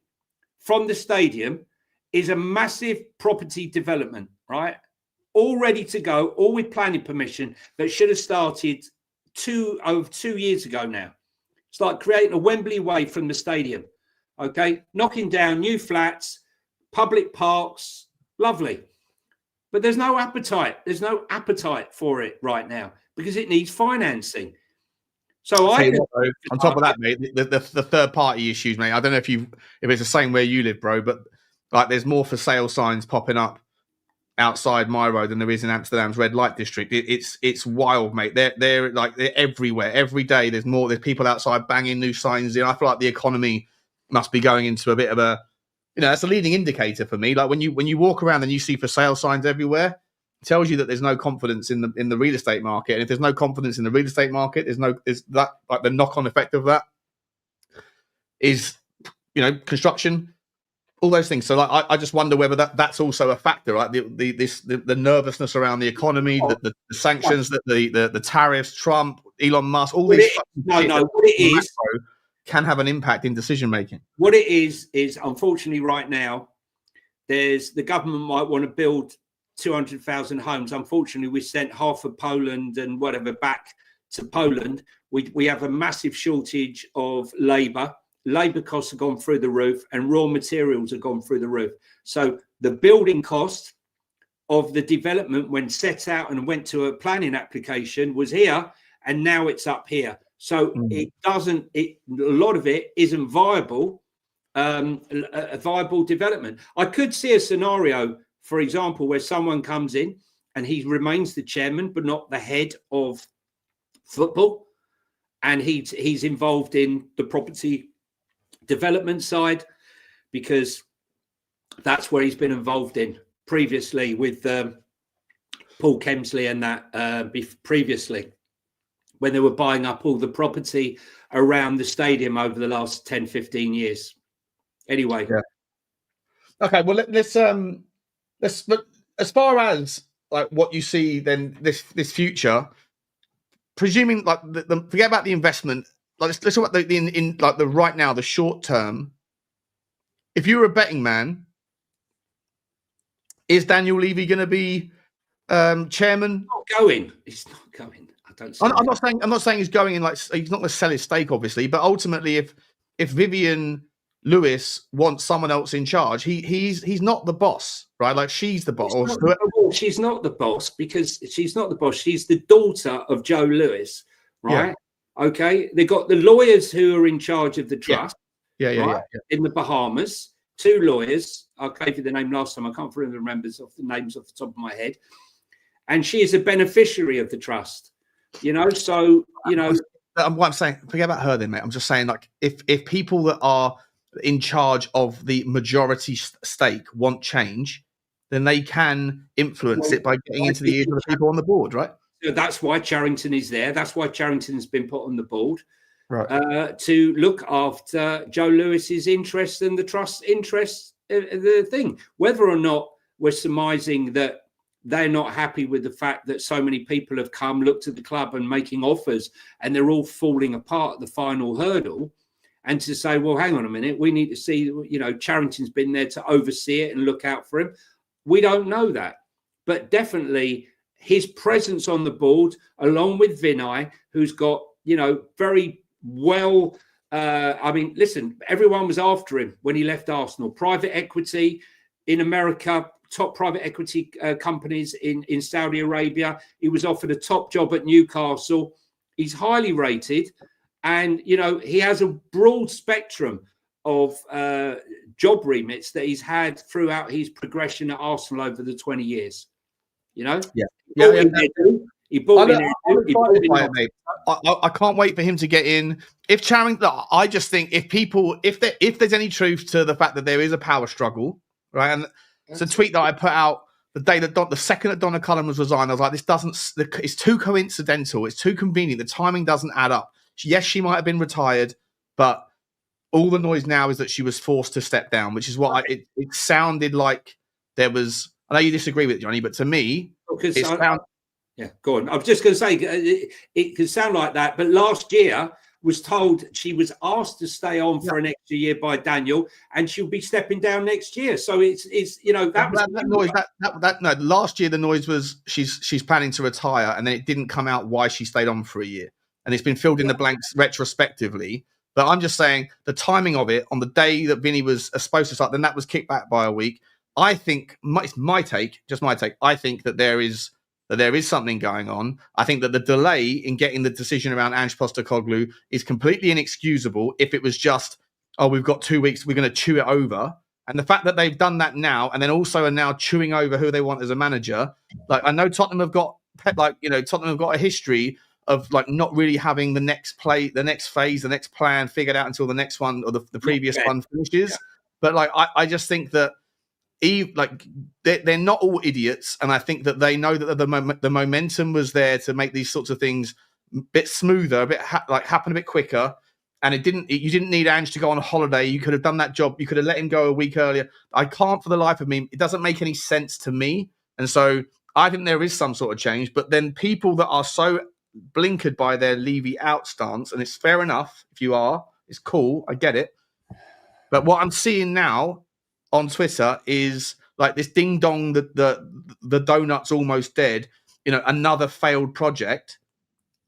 from the stadium is a massive property development, right? All ready to go, all with planning permission, that should have started 2 years ago now. It's like creating a Wembley Way from the stadium, okay? Knocking down new flats, public parks, lovely. But there's no appetite. There's no appetite for it right now because it needs financing. So on top of that, mate, the third party issues, mate. I don't know if it's the same where you live, bro, but like there's more for sale signs popping up outside my road than there is in Amsterdam's red light district. It's wild, mate. They're everywhere. Every day there's people outside banging new signs in. I feel like the economy must be going into a bit of a, that's a leading indicator for me. Like when you walk around and you see for sale signs everywhere, it tells you that there's no confidence in the real estate market. And if there's no confidence in the real estate market, is that like the knock-on effect of that is, construction, all those things. So like I just wonder whether that's also a factor, right? The nervousness around the economy, the sanctions, the tariffs, Trump, Elon Musk, all these. What it is can have an impact in decision making. What it is unfortunately right now, the government might want to build 200,000 homes. Unfortunately, we sent half of Poland and whatever back to Poland. We have a massive shortage of labour labour costs have gone through the roof, and raw materials have gone through the roof. So the building cost of the development, when set out and went to a planning application, was here, and now it's up here. So a lot of it isn't viable, a viable development. I could see a scenario, for example, where someone comes in and he remains the chairman but not the head of football, and he's involved in the property development side, because that's where he's been involved in previously with Paul Kemsley and that previously, when they were buying up all the property around the stadium over the last 10, 15 years. Anyway. Yeah. Okay, well, let's but as far as like what you see then this future, presuming like forget about the investment, like let's talk about in like the right now, the short term. If you were a betting man, is Daniel Levy going to be chairman? He's not going. I'm not saying he's going in, like he's not going to sell his stake, obviously. But ultimately, if Vivian Lewis wants someone else in charge, he's not the boss, right? Like she's the boss. She's not the boss, because she's not the boss. She's the daughter of Joe Lewis, right? Yeah. Okay. They got the lawyers who are in charge of the trust. Yeah. In the Bahamas. 2 lawyers. I gave you the name last time. I can't remember the names off the top of my head. And she is a beneficiary of the trust. So what I'm saying, forget about her then, mate. I'm just saying, like, if people that are in charge of the majority stake want change, then they can influence it by getting into the ears of the people on the board, right? So that's why Charrington is there. That's why Charrington's been put on the board, right? To look after Joe Lewis's interests and the trust's interests. The thing, whether or not we're surmising that they're not happy with the fact that so many people have come, looked at the club and making offers, and they're all falling apart at the final hurdle. And to say, well, hang on a minute, we need to see, Charrington's been there to oversee it and look out for him. We don't know that. But definitely his presence on the board, along with Vinay, who's got, very well, listen, everyone was after him when he left Arsenal. Private equity in America, top private equity companies in Saudi Arabia. He was offered a top job at Newcastle. He's highly rated. And, he has a broad spectrum of job remits that he's had throughout his progression at Arsenal over the 20 years. Yeah. He bought in. I can't wait for him to get in. If Charrington, I just think if there's any truth to the fact that there is a power struggle, right? And it's a tweet that I put out the second that Donna Cullen was resigned. I was like, it's too coincidental. It's too convenient. The timing doesn't add up. Yes, she might have been retired, but all the noise now is that she was forced to step down, which is what it sounded like there was. I know you disagree with it, Johnny, but to me, yeah, go on. I was just going to say it could sound like that, but last year was told she was asked to stay on for an extra year by Daniel, and she'll be stepping down next year. So it's that noise. Last year the noise was she's planning to retire, and then it didn't come out why she stayed on for a year, and it's been filled in the blanks retrospectively. But I'm just saying the timing of it on the day that Vinny was supposed to start, then that was kicked back by a week. I think it's my take. I think that there is something going on. I think that the delay in getting the decision around Ange Postecoglou is completely inexcusable. If it was just, we've got 2 weeks, we're going to chew it over. And the fact that they've done that now, and then also are now chewing over who they want as a manager. Like, I know Tottenham have got a history of like not really having the next phase, the next plan figured out until the next one or the previous one finishes. Yeah. But like, I just think that they're not all idiots, and I think that they know that the momentum was there to make these sorts of things a bit smoother, a bit happen a bit quicker. And you didn't need Ange to go on a holiday. You could have done that job. You could have let him go a week earlier. I can't for the life of me. It doesn't make any sense to me. And so I think there is some sort of change. But then people that are so blinkered by their Levy out stance, and it's fair enough if you are, it's cool. I get it. But what I'm seeing now on Twitter is like this ding dong, the donut's almost dead, another failed project.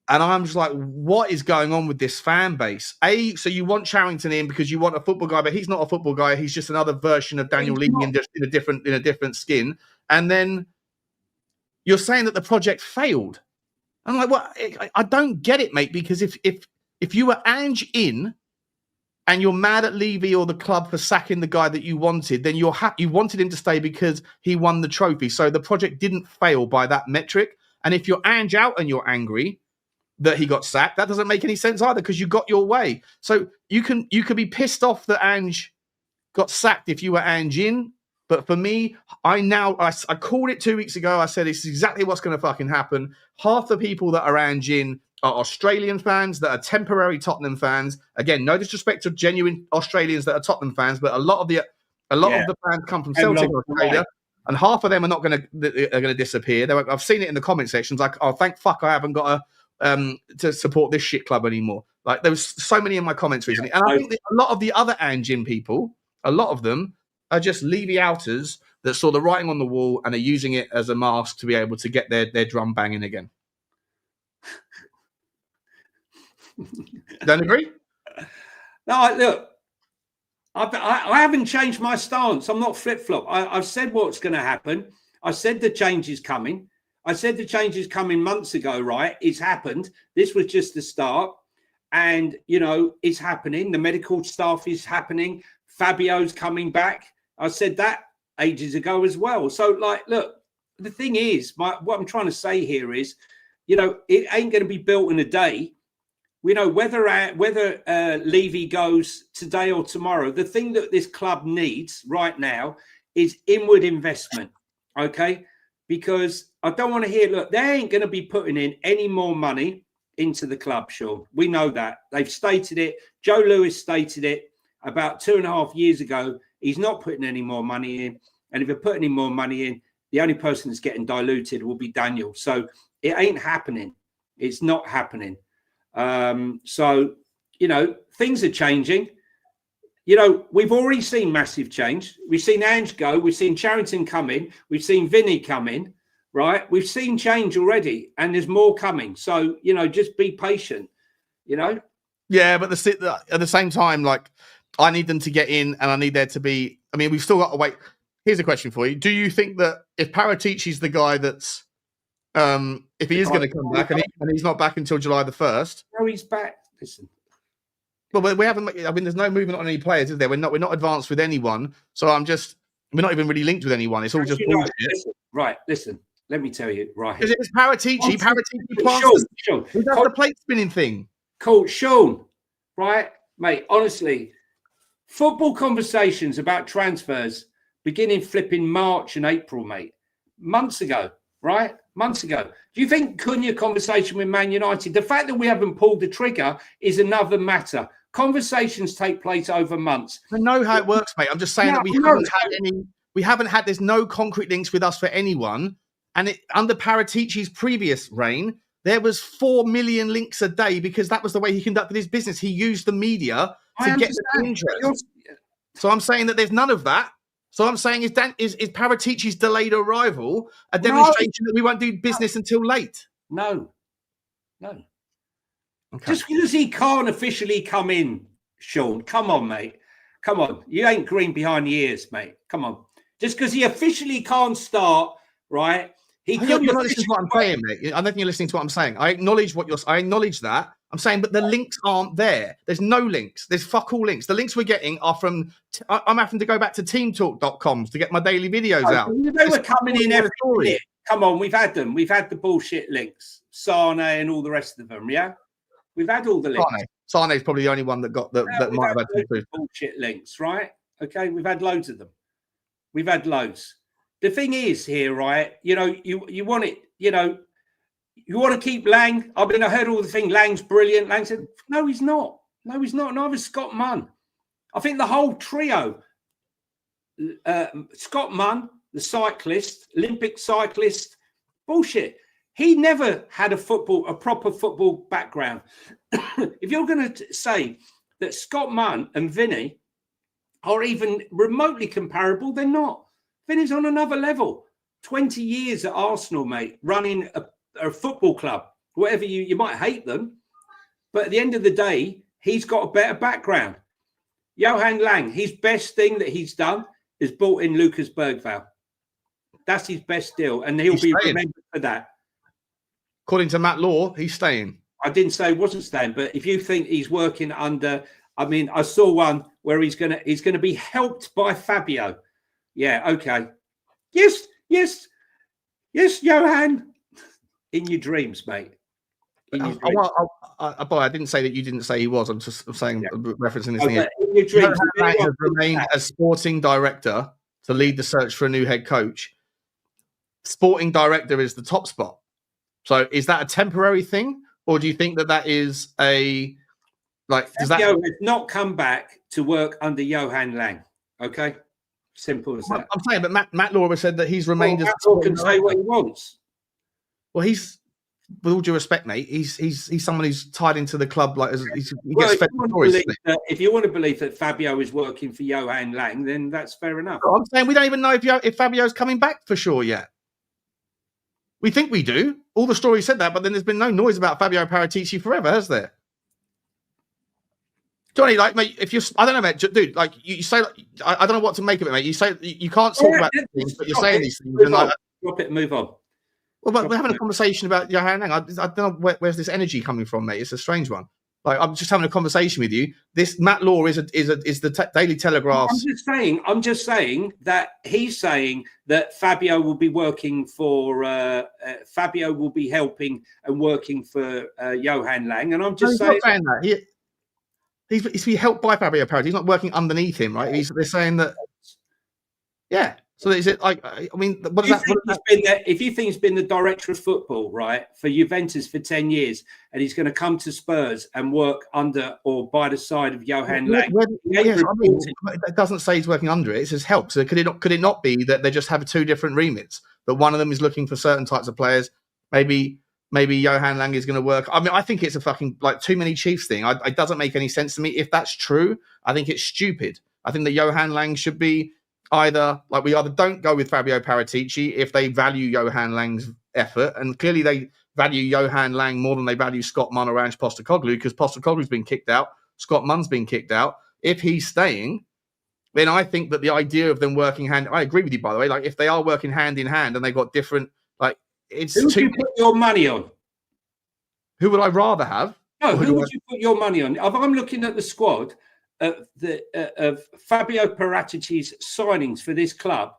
And I'm just like, what is going on with this fan base? So you want Charrington in because you want a football guy, but he's not a football guy. He's just another version of Daniel Levy in a different skin. And then you're saying that the project failed. I'm like, well, I don't get it, mate. Because if you were Ange in and you're mad at Levy or the club for sacking the guy that you wanted, then you're happy. You wanted him to stay because he won the trophy. So the project didn't fail by that metric. And if you're Ange out and you're angry that he got sacked, that doesn't make any sense either because you got your way. So you could be pissed off that Ange got sacked if you were Ange in. But for me, I called it 2 weeks ago. I said it's exactly what's going to fucking happen. Half the people that are Ange in are Australian fans that are temporary Tottenham fans. Again, no disrespect to genuine Australians that are Tottenham fans, but a lot of the fans come from Celtic Australia. Right. And half of them are not going to disappear. I've seen it in the comment sections. Like, oh, thank fuck, I haven't got to support this shit club anymore. Like, there was so many in my comments recently, and I think that a lot of the other Anjin people, a lot of them are just Levy outers that saw the writing on the wall and are using it as a mask to be able to get their drum banging again. Don't agree? No, look. I haven't changed my stance. I'm not flip-flop. I've said what's going to happen. I said the change is coming. I said the change is coming months ago, right? It's happened. This was just the start. And, you know, it's happening. The medical staff is happening. Fabio's coming back. I said that ages ago as well. So, like, look, the thing is, what I'm trying to say here is, you know, it ain't going to be built in a day. We know whether Levy goes today or tomorrow. The thing that this club needs right now is inward investment, okay? Because I don't want to hear, look, they ain't going to be putting in any more money into the club, Sean. We know that. They've stated it. Joe Lewis stated it about 2.5 years ago. He's not putting any more money in. And if they're putting any more money in, the only person that's getting diluted will be Daniel. So it ain't happening. It's not happening. So, you know, things are changing. You know, we've already seen massive change. We've seen Ange go. We've seen Charrington come in. We've seen Vinny come in, right? We've seen change already, and there's more coming. So, you know, just be patient, you know? Yeah, but at the same time, like, I need them to get in, and I need there to be... I mean, we've still got to wait. Here's a question for you. Do you think that if Paratici's the guy that's... if he is going to come back, and he's not back until July the 1st. No, he's back. Listen. Well, we haven't. I mean, there's no movement on any players, is there? We're not advanced with anyone. So we're not even really linked with anyone. It's all just bullshit. Listen. Let me tell you, right? Because it's Paratici. Paratici Sean. Who does the plate spinning thing? Cool, Sean. Right, mate. Honestly, football conversations about transfers beginning flipping March and April, mate. Months ago. Right? Months ago. Do you think Cunha conversation with Man United, the fact that we haven't pulled the trigger is another matter. Conversations take place over months. I know how it works, mate. I'm just saying that we haven't had, there's no concrete links with us for anyone. And under Paratici's previous reign, there was 4 million links a day because that was the way he conducted his business. He used the media to get the interest. So I'm saying that there's none of that. So I'm saying, is Paratici's delayed arrival a demonstration that we won't do business until late? No. Okay. Just because he can't officially come in, Sean. Come on, mate. Come on. You ain't green behind the ears, mate. Come on. Just because he officially can't start, right? You're not listening to what I'm saying, mate. I don't think you're listening to what I'm saying. I acknowledge that. I'm saying, but the links aren't there. There's no links. There's fuck all links. The links we're getting are from... I'm having to go back to teamtalk.com to get my daily videos out. They were coming in every minute. Come on, we've had them. We've had the bullshit links. Sane and all the rest of them, yeah? We've had all the links. Sane's probably the only one that got that might have had the bullshit links, right? Okay, we've had loads of them. We've had loads. The thing is here, right? You know, you want it, you know, you want to keep Lang. I mean, I heard all the thing. Lang's brilliant. Lang said, no, he's not. No, he's not. Neither Scott Munn. I think the whole trio, Scott Munn, the cyclist, Olympic cyclist, bullshit. He never had a proper football background. If you're going to say that Scott Munn and Vinny are even remotely comparable, they're not. Vinny's on another level. 20 years at Arsenal, mate, running a football club. whatever you might hate them, but at the end of the day, he's got a better background. Johan Lang, his best thing that he's done is brought in Lucas Bergvall. That's his best deal, and he'll be remembered for that. According to Matt Law, he's staying. I didn't say he wasn't staying, but if you think he's working under, I mean, I saw one where he's gonna be helped by Fabio. Yeah, okay. Yes, Johan. In your dreams, mate. I didn't say that you didn't say he was. I'm just saying, referencing this thing. In your dreams, Johan has remained as sporting director to lead the search for a new head coach. Sporting director is the top spot. So is that a temporary thing, or do you think that is a does that has not come back to work under Johan Lang? Okay, simple as that. I'm saying, but Matt Law has said that he's remained as Matt Law can say what he wants. Well, he's, with all due respect, mate, he's someone who's tied into the club. He gets fed stories. If you want to believe that Fabio is working for Johan Lang, then that's fair enough. I'm saying we don't even know if Fabio's coming back for sure yet. We think we do. All the stories said that, but then there's been no noise about Fabio Paratici forever, has there? Johnny, mate, if you're, I don't know, mate, dude, you say, I don't know what to make of it, mate. You say you can't talk about things, but you're saying these things. Drop it and move on. Well, but we're having a conversation about Johan Lang. I don't know where's this energy coming from, mate. It's a strange one. I'm just having a conversation with you. This Matt Law is the Daily Telegraph. I'm just saying that he's saying that Fabio will be working for Fabio will be helping and working for Johan Lang, and I'm just saying that he's being helped by Fabio Paratici. He's not working underneath him, right? They're saying that, yeah. So is it I mean, what does that? If you think he's been the director of football, right, for Juventus for 10 years, and he's going to come to Spurs and work under or by the side of Johan Lang, it doesn't say he's working under it. It says help. So could it not be that they just have two different remits? But one of them is looking for certain types of players. Maybe Johan Lang is going to work. I mean, I think it's a fucking too many Chiefs thing. It doesn't make any sense to me. If that's true, I think it's stupid. I think that Johan Lang should be either don't go with Fabio Paratici if they value Johan Lang's effort, and clearly they value Johan Lang more than they value Scott Munn or Ange Postecoglou, because Postecoglou's been kicked out, Scott Munn's been kicked out. If he's staying, then I think that the idea of them working I agree with you, by the way, if they are working hand in hand and they've got different, it's who would you put your money on? Who would I rather have? No, who would you put your money on? If I'm looking at the squad, of Fabio Paratici's signings for this club,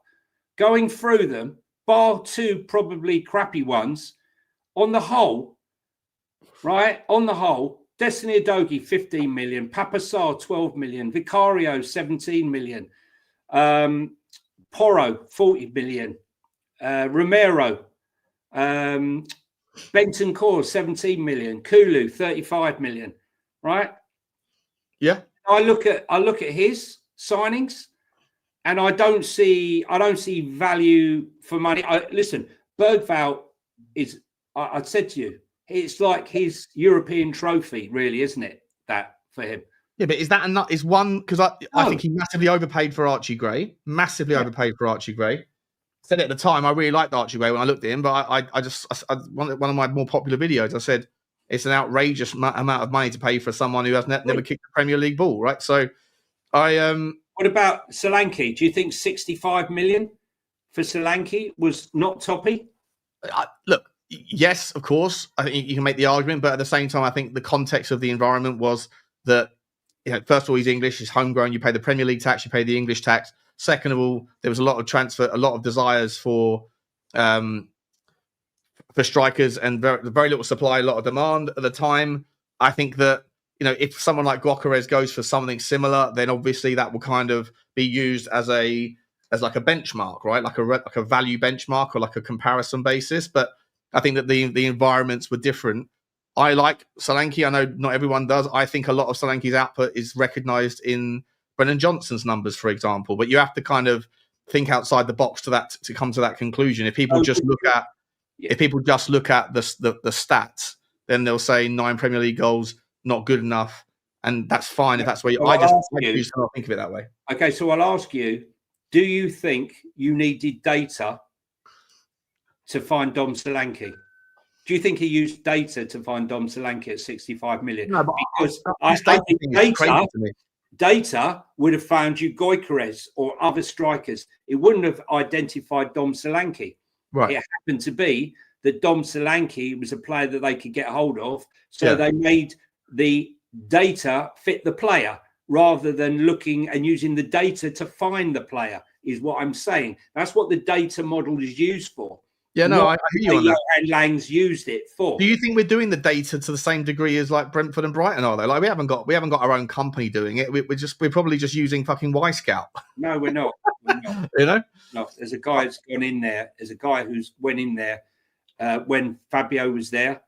going through them, bar two probably crappy ones, on the whole, right? On the whole, Destiny Udogie, 15 million, Papasar, 12 million, Vicario, 17 million, Porro, 40 million, Romero, Bentancur, 17 million, Kulu, 35 million, right? Yeah. I look at his signings, and I don't see value for money. Listen, Bergvall is. I said to you, it's like his European trophy, really, isn't it? That for him. Yeah, but is that enough? Is one, because I think he massively overpaid for Archie Gray. Massively overpaid for Archie Gray. Said it at the time. I really liked Archie Gray when I looked at him, but I one of my more popular videos, I said, it's an outrageous amount of money to pay for someone who has never kicked a Premier League ball, right? So, What about Solanke? Do you think 65 million for Solanke was not toppy? Look, yes, of course. I think you can make the argument, but at the same time, I think the context of the environment was that, first of all, he's English, he's homegrown. You pay the Premier League tax, you pay the English tax. Second of all, there was a lot of transfer, a lot of desires for strikers, and very little supply, a lot of demand at the time. I think that, if someone like Gyökeres goes for something similar, then obviously that will kind of be used as a benchmark, right? Like a value benchmark or like a comparison basis. But I think that the environments were different. I like Solanke. I know not everyone does. I think a lot of Solanke's output is recognised in Brennan Johnson's numbers, for example. But you have to kind of think outside the box to come to that conclusion. If people just look at the stats, then they'll say 9 Premier League goals, not good enough, and that's fine if that's where I choose to not think of it that way. Okay, so I'll ask you: do you think you needed data to find Dom Solanke? Do you think he used data to find Dom Solanke at 65 million? No, but Because I think data would have found you Gyökeres or other strikers. It wouldn't have identified Dom Solanke. Right. It happened to be that Dom Solanke was a player that they could get hold of. So they made the data fit the player rather than looking and using the data to find the player, is what I'm saying. That's what the data model is used for. Yeah, no, I hear you on that. And Lang's used it for. Do you think we're doing the data to the same degree as like Brentford and Brighton are they? Like we haven't got our own company doing it. We're probably just using fucking Y Scout. No, we're not. You know? No, there's a guy who's gone in there. There's a guy who's went in there when Fabio was there,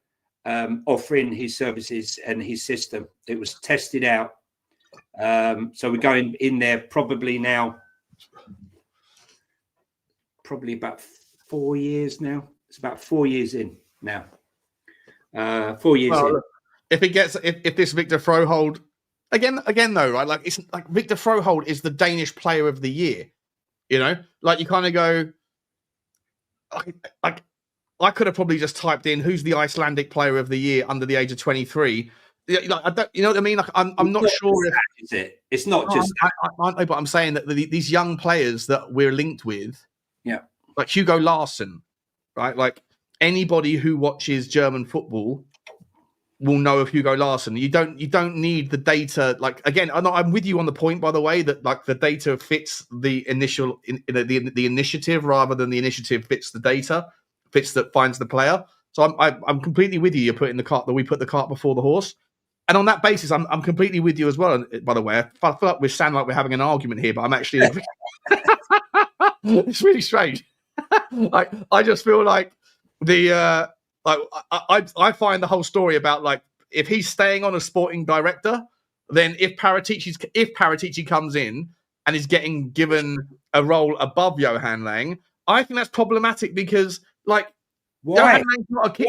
offering his services and his system. It was tested out. So we're going in there probably about 4 years now. It's about 4 years in now. 4 years in. Look, if this Victor Froholt again though, right? Like it's like Victor Froholt is the Danish player of the year. You know, like you kind of go, like I could have probably just typed in who's the Icelandic player of the year under the age of 23. Like, I don't, you know what I mean? Like I'm not sure if is it. It's not just. I know, but I'm saying that these young players that we're linked with, like Hugo Larsson, right? Like anybody who watches German football will know of Hugo Larsson. You don't need the data. Like again, I'm with you on the point, by the way, that like the data fits the initial the initiative rather than the initiative fits the data, that finds the player. So I'm completely with you. You're putting we put the cart before the horse. And on that basis, I'm completely with you as well. And by the way, I feel like we sound like we're having an argument here, but I'm actually it's really strange. Like I just feel like I find the whole story about like if he's staying on as sporting director, then if Paratici comes in and is getting given a role above Johan Lang, I think that's problematic because like why? Johan Lang's not a kid.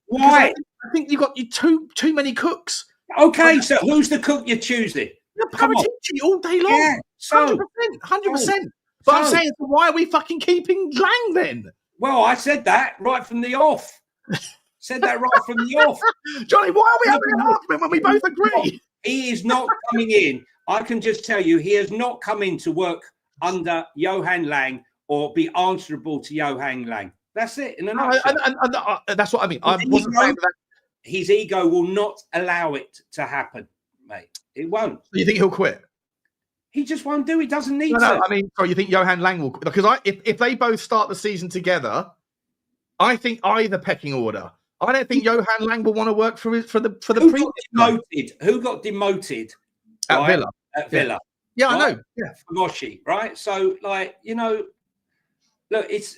Why? I think you've got too many cooks. Okay, so who's the cook you're choosing? Paratici all day long. Yeah, 100%. But I'm saying, so why are we fucking keeping Lang then? Well, I said that right from the off. Johnny, why are we having an argument when we both agree? He is not coming in. I can just tell you, he has not come in to work under Johan Lang or be answerable to Johan Lang. That's it. In a nutshell. And that's what I mean. I wasn't saying that. His ego will not allow it to happen, mate. It won't. You think he'll quit? He just won't do. He doesn't need to. No, I mean, so you think Johan Lang will? Because if they both start the season together, I think either pecking order. I don't think Johan Lang will want to work for the previous. Who got demoted at Villa? At Villa. Yeah, right? I know. Yeah, Moshi, right? So, like, look, it's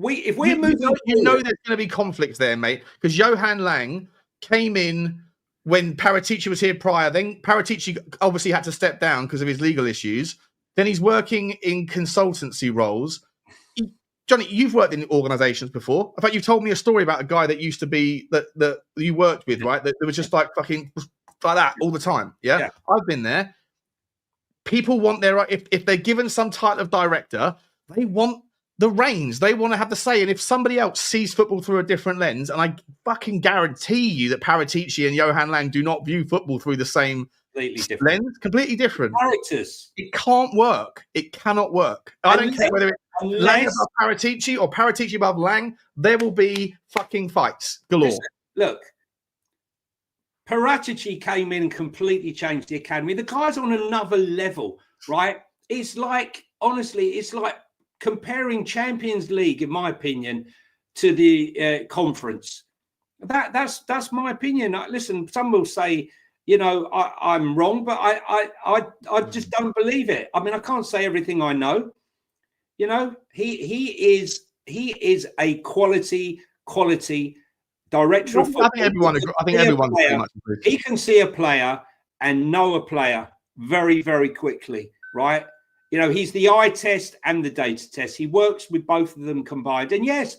if we're moving, there's going to be conflicts there, mate. Because Johan Lang came in when Paratici was here prior. Then Paratici obviously had to step down because of his legal issues. Then he's working in consultancy roles. Johnny, you've worked in organisations before. In fact, you've told me a story about a guy that used to be that you worked with, right? That was just like fucking like that all the time. Yeah, I've been there. People want their if they're given some title of director, they want the reins. They want to have the say. And if somebody else sees football through a different lens, and I fucking guarantee you that Paratici and Johan Lang do not view football through the same lens, completely different characters. It can't work. It cannot work. I don't care whether it's Lang above Paratici or Paratici above Lang. There will be fucking fights galore. Listen, look, Paratici came in and completely changed the academy. The guy's on another level, right? It's like, honestly, it's like comparing Champions League, in my opinion, to the conference. That's my opinion. Listen, some will say, I'm wrong, but I just don't believe it. I mean, I can't say everything I know. He is a quality director of football. I think everyone pretty much agrees. He can see a player and know a player very, very quickly, right? He's the eye test and the data test. He works with both of them combined. And yes,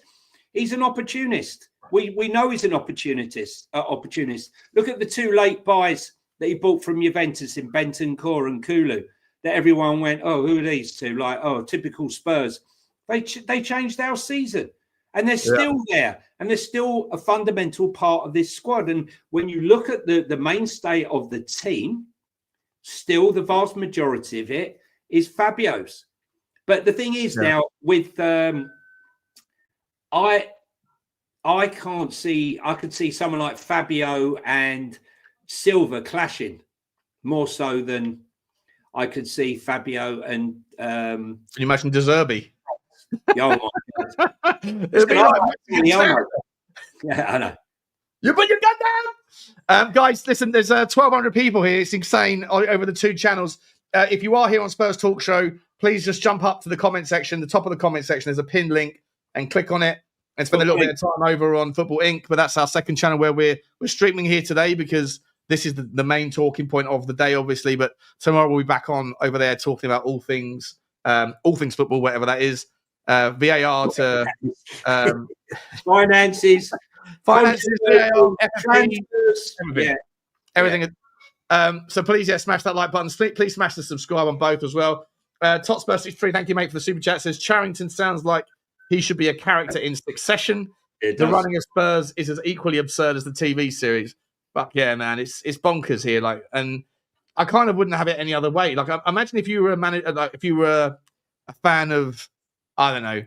he's an opportunist. We know he's an opportunist. Look at the two late buys that he bought from Juventus in Bentancur and Kulu. That everyone went, oh, who are these two? Like, oh, typical Spurs. They changed our season. And they're still there, and they're still a fundamental part of this squad. And when you look at the mainstay of the team, still the vast majority of it is Fabio's. But the thing is now with I can't see. I could see someone like Fabio and Silva clashing more so than I could see Fabio and. Can you imagine De Zerbi? Oh my God. Yeah, I know. You put your gun down, guys. Listen, there's 1,200 people here. It's insane over the two channels. If you are here on Spurs Talk Show, please just jump up to the comment section. The top of the comment section, there's a pinned link, and click on it and spend a little bit of time over on Football Inc. But that's our second channel where we're streaming here today because this is the main talking point of the day, obviously. But tomorrow we'll be back on over there talking about all things football, whatever that is. VAR to finances, VAR, transfers, everything. So please, smash that like button. Please smash the subscribe on both as well. Totspur63, thank you, mate, for the super chat. Says Charrington sounds like he should be a character in Succession. The running of Spurs is as equally absurd as the TV series. But yeah, man, it's bonkers here. Like, and I kind of wouldn't have it any other way. Like, imagine if you were a manager, like if you were a fan of, I don't know,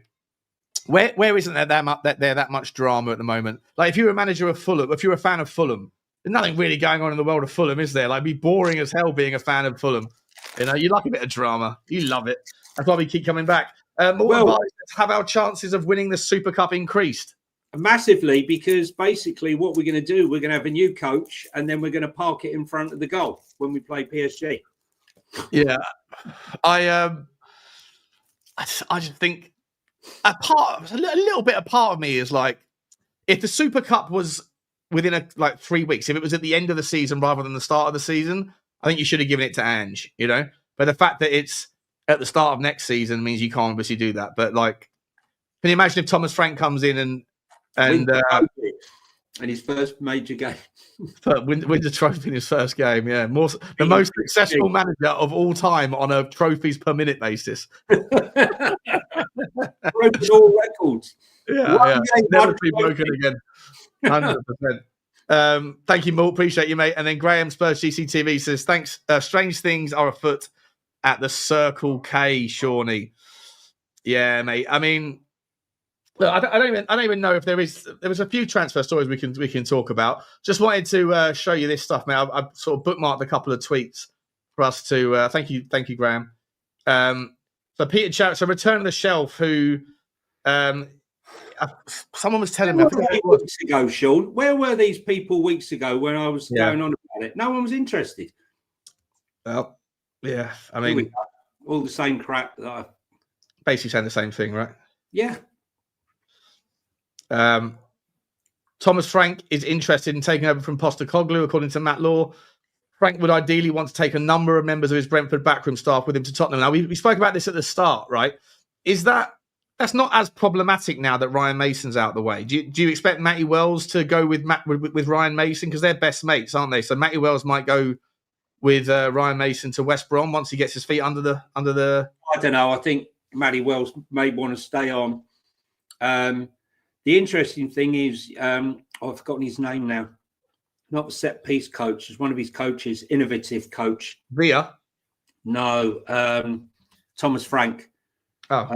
where isn't there that much drama at the moment? Like, if you were a manager of Fulham, if you're a fan of Fulham, there's nothing really going on in the world of Fulham, is there? Like, it'd be boring as hell being a fan of Fulham. You know, you like a bit of drama. You love it. That's why we keep coming back. Have our chances of winning the Super Cup increased? Massively, because basically what we're going to do, we're going to have a new coach and then we're going to park it in front of the goal when we play PSG. Yeah. I just think a little bit of part of me is like, if the Super Cup was within 3 weeks, if it was at the end of the season rather than the start of the season, I think you should have given it to Ange, you know? But the fact that it's at the start of next season means you can't obviously do that. But like, can you imagine if Thomas Frank comes in and his first major game, wins a trophy in his first game? Yeah, the most successful manager of all time on a trophies per minute basis. Broken all records. Yeah, never to be broken again. 100%. Thank you, Mort. Appreciate you, mate. And then Graham Spurs GCTV says, thanks. Strange things are afoot at the Circle K, Shawnee. Yeah, mate. I mean, look, I don't even know if there was a few transfer stories we can talk about. Just wanted to show you this stuff, mate. I've sort of bookmarked a couple of tweets for us to thank you, Graham. So Peter Chat, so Return of the Shelf, who someone was telling me weeks ago, Sean. Where were these people weeks ago when I was going on about it? No one was interested. Well, yeah, I mean, all the same crap that I basically saying the same thing, right? Yeah. Thomas Frank is interested in taking over from Postecoglou, according to Matt Law. Frank would ideally want to take a number of members of his Brentford backroom staff with him to Tottenham. Now, we spoke about this at the start, right? That's not as problematic now that Ryan Mason's out of the way? Do you expect Matty Wells to go with Ryan Mason? Because they're best mates, aren't they? So Matty Wells might go with Ryan Mason to West Brom once he gets his feet under the. I don't know. I think Matty Wells may want to stay on. The interesting thing is, I've forgotten his name now. Not the set piece coach. It's one of his coaches, innovative coach. Villa? No, Thomas Frank. Oh.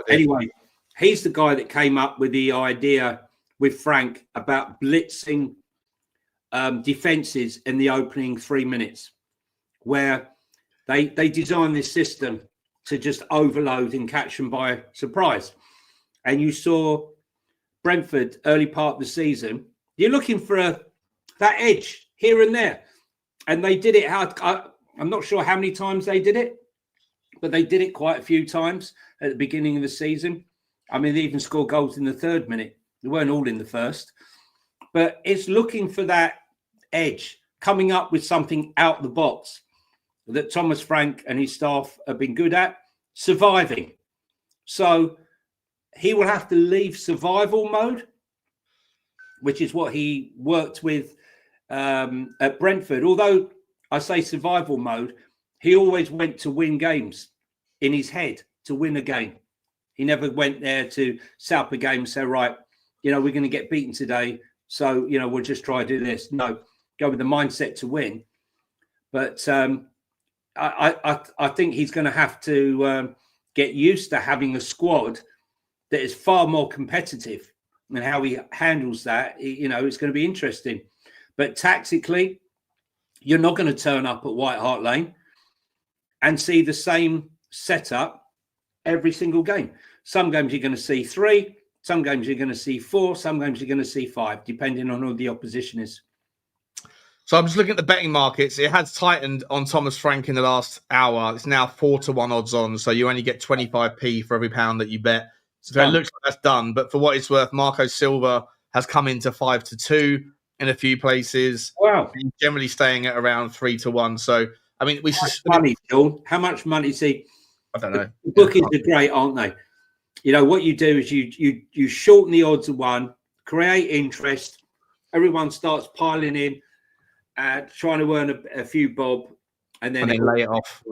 Anyway, he's the guy that came up with the idea with Frank about blitzing defenses in the opening 3 minutes, where they designed this system to just overload and catch them by surprise. And you saw Brentford early part of the season. You're looking for that edge here and there, and they did it. I'm not sure how many times they did it, but they did it quite a few times at the beginning of the season. I mean, they even scored goals in the 3rd minute. They weren't all in the first, but it's looking for that edge, coming up with something out the box that Thomas Frank and his staff have been good at, surviving. So he will have to leave survival mode, which is what he worked with at Brentford. Although I say survival mode, he always went to win games in his head to win a game. He never went there to set up a game and say, right, we're going to get beaten today, so we'll just try to do this. No, go with the mindset to win. But I think he's going to have to get used to having a squad that is far more competitive, and how he handles that, it's going to be interesting. But tactically, you're not going to turn up at White Hart Lane and see the same setup every single game. Some games you're going to see 3, some games you're going to see 4, some games you're going to see 5, depending on who the opposition is. So I'm just looking at the betting markets. It has tightened on Thomas Frank in the last hour. It's now 4-1 odds on, so you only get 25p for every pound that you bet. So it looks like that's done. But for what it's worth, Marco Silva has come into 5-2 in a few places. Wow! He's generally staying at around 3-1. So I mean, money, Sean. How much money? See, I don't know. The bookies are great, aren't they? What you do is you shorten the odds of one, create interest. Everyone starts piling in, trying to earn a few bob, and then lay it off.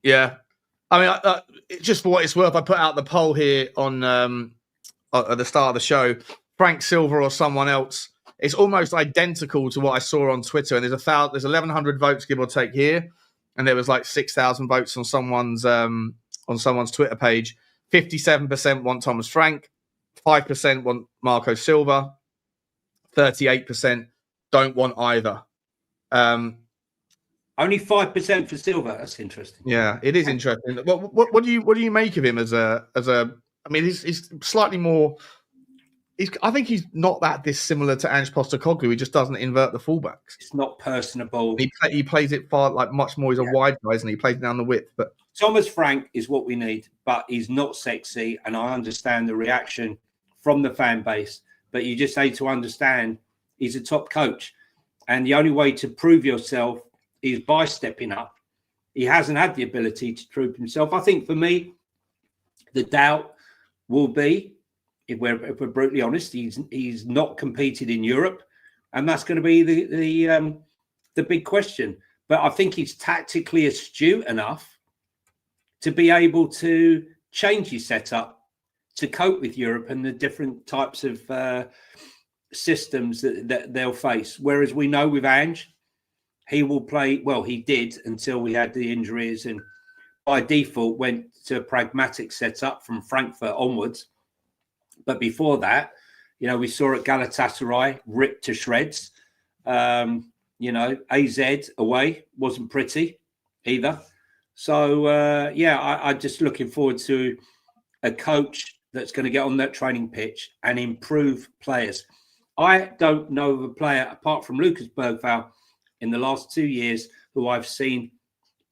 Yeah. I mean, just for what it's worth, I put out the poll here on at the start of the show. Frank Silva or someone else. It's almost identical to what I saw on Twitter, and there's 1,100 votes, give or take, here, and there was like 6,000 votes on someone's Twitter page. 57% want Thomas Frank, 5% want Marco Silva, 38% don't want either. Only 5% for Silva. That's interesting. Yeah, it is interesting. What do you make of him as a? I mean, he's slightly more. I think he's not that dissimilar to Ange Postecoglou. He just doesn't invert the fullbacks. It's not personable. He plays it far much more. He's a wide guy, isn't he? He plays down the width. But Thomas Frank is what we need, but he's not sexy. And I understand the reaction from the fan base, but you just need to understand he's a top coach, and the only way to prove yourself is by stepping up. He hasn't had the ability to prove himself. I think for me, the doubt will be, if we're brutally honest, he's not competed in Europe, and that's going to be the big question. But I think he's tactically astute enough to be able to change his setup to cope with Europe and the different types of systems that they'll face. Whereas we know with Ange, he will play, well, he did until we had the injuries, and by default went to a pragmatic setup from Frankfurt onwards. But before that, we saw at Galatasaray ripped to shreds. AZ away wasn't pretty either. So, I'm just looking forward to a coach that's going to get on that training pitch and improve players. I don't know of a player, apart from Lucas Bergvall, in the last 2 years who I've seen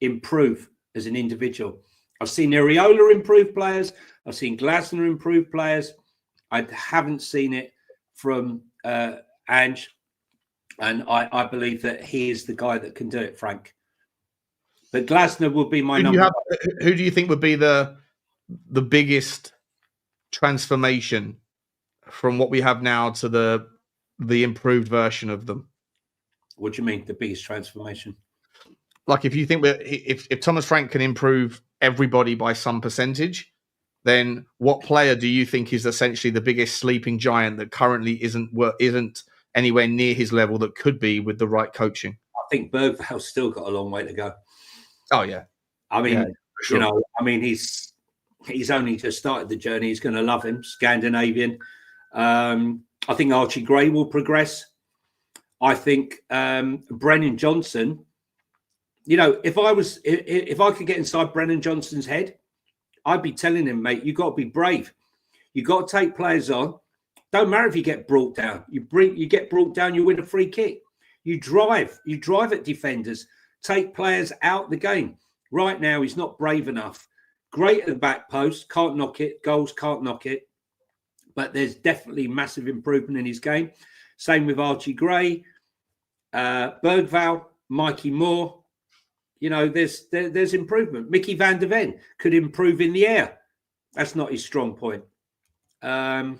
improve as an individual. I've seen Areola improve players. I've seen Glasner improve players. I haven't seen it from Ange, and I believe that he is the guy that can do it, Frank. But Glasner will be my number. Who do you think would be the biggest transformation from what we have now to the improved version of them? What do you mean, the biggest transformation? Like, if you think if Thomas Frank can improve everybody by some percentage, then what player do you think is essentially the biggest sleeping giant that currently isn't anywhere near his level that could be with the right coaching? I think Bergvall's still got a long way to go. Oh yeah, I mean, sure. He's only just started the journey. He's going to love him, Scandinavian. I think Archie Gray will progress. I think Brennan Johnson. If I could get inside Brennan Johnson's head, I'd be telling him, mate, you got to be brave. You got to take players on. Don't matter if you get brought down. You get brought down, you win a free kick. You drive at defenders. Take players out the game. Right now, he's not brave enough. Great at the back post, can't knock it. Goals, can't knock it. But there's definitely massive improvement in his game. Same with Archie Gray, Bergvall, Mikey Moore. There's improvement. Mickey van der Ven could improve in the air. That's not his strong point. I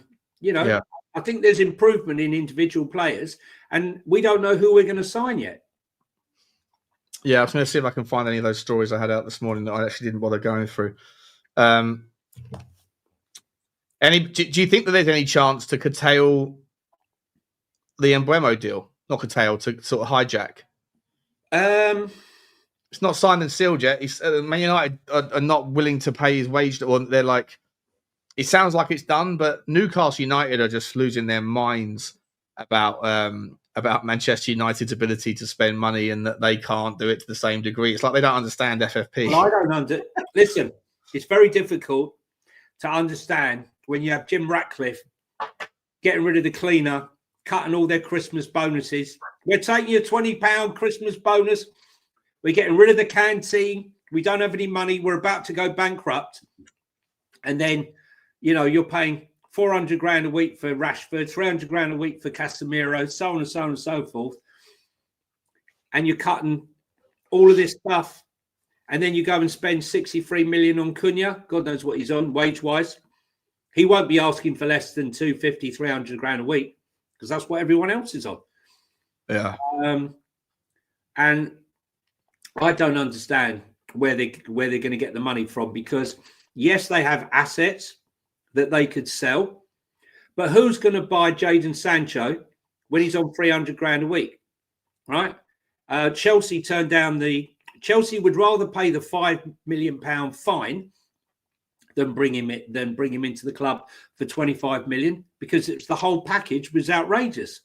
think there's improvement in individual players, and we don't know who we're going to sign yet. Yeah, I was going to see if I can find any of those stories I had out this morning that I actually didn't bother going through. Do you think that there's any chance to curtail the Embuemo deal? Not curtail, to sort of hijack. It's not signed and sealed yet. Man United are not willing to pay his wage, or they're like, it sounds like it's done, but Newcastle United are just losing their minds about Manchester United's ability to spend money, and that they can't do it to the same degree. It's like they don't understand FFP. Well, I don't understand. Listen, it's very difficult to understand when you have Jim Ratcliffe getting rid of the cleaner, cutting all their Christmas bonuses. We're taking a £20 Christmas bonus. We're getting rid of the canteen. We don't have any money. We're about to go bankrupt. And then, you're paying 400 grand a week for Rashford, 300 grand a week for Casemiro, so on and so on and so forth. And you're cutting all of this stuff. And then you go and spend 63 million on Cunha. God knows what he's on wage-wise. He won't be asking for less than 250, 300 grand a week, because that's what everyone else is on. Yeah. And I don't understand where they're going to get the money from, because yes, they have assets that they could sell, but who's going to buy Jadon Sancho when he's on 300 grand a week, right? Chelsea turned down Chelsea would rather pay the £5 million fine than bring him into the club for 25 million, because it's the whole package was outrageous.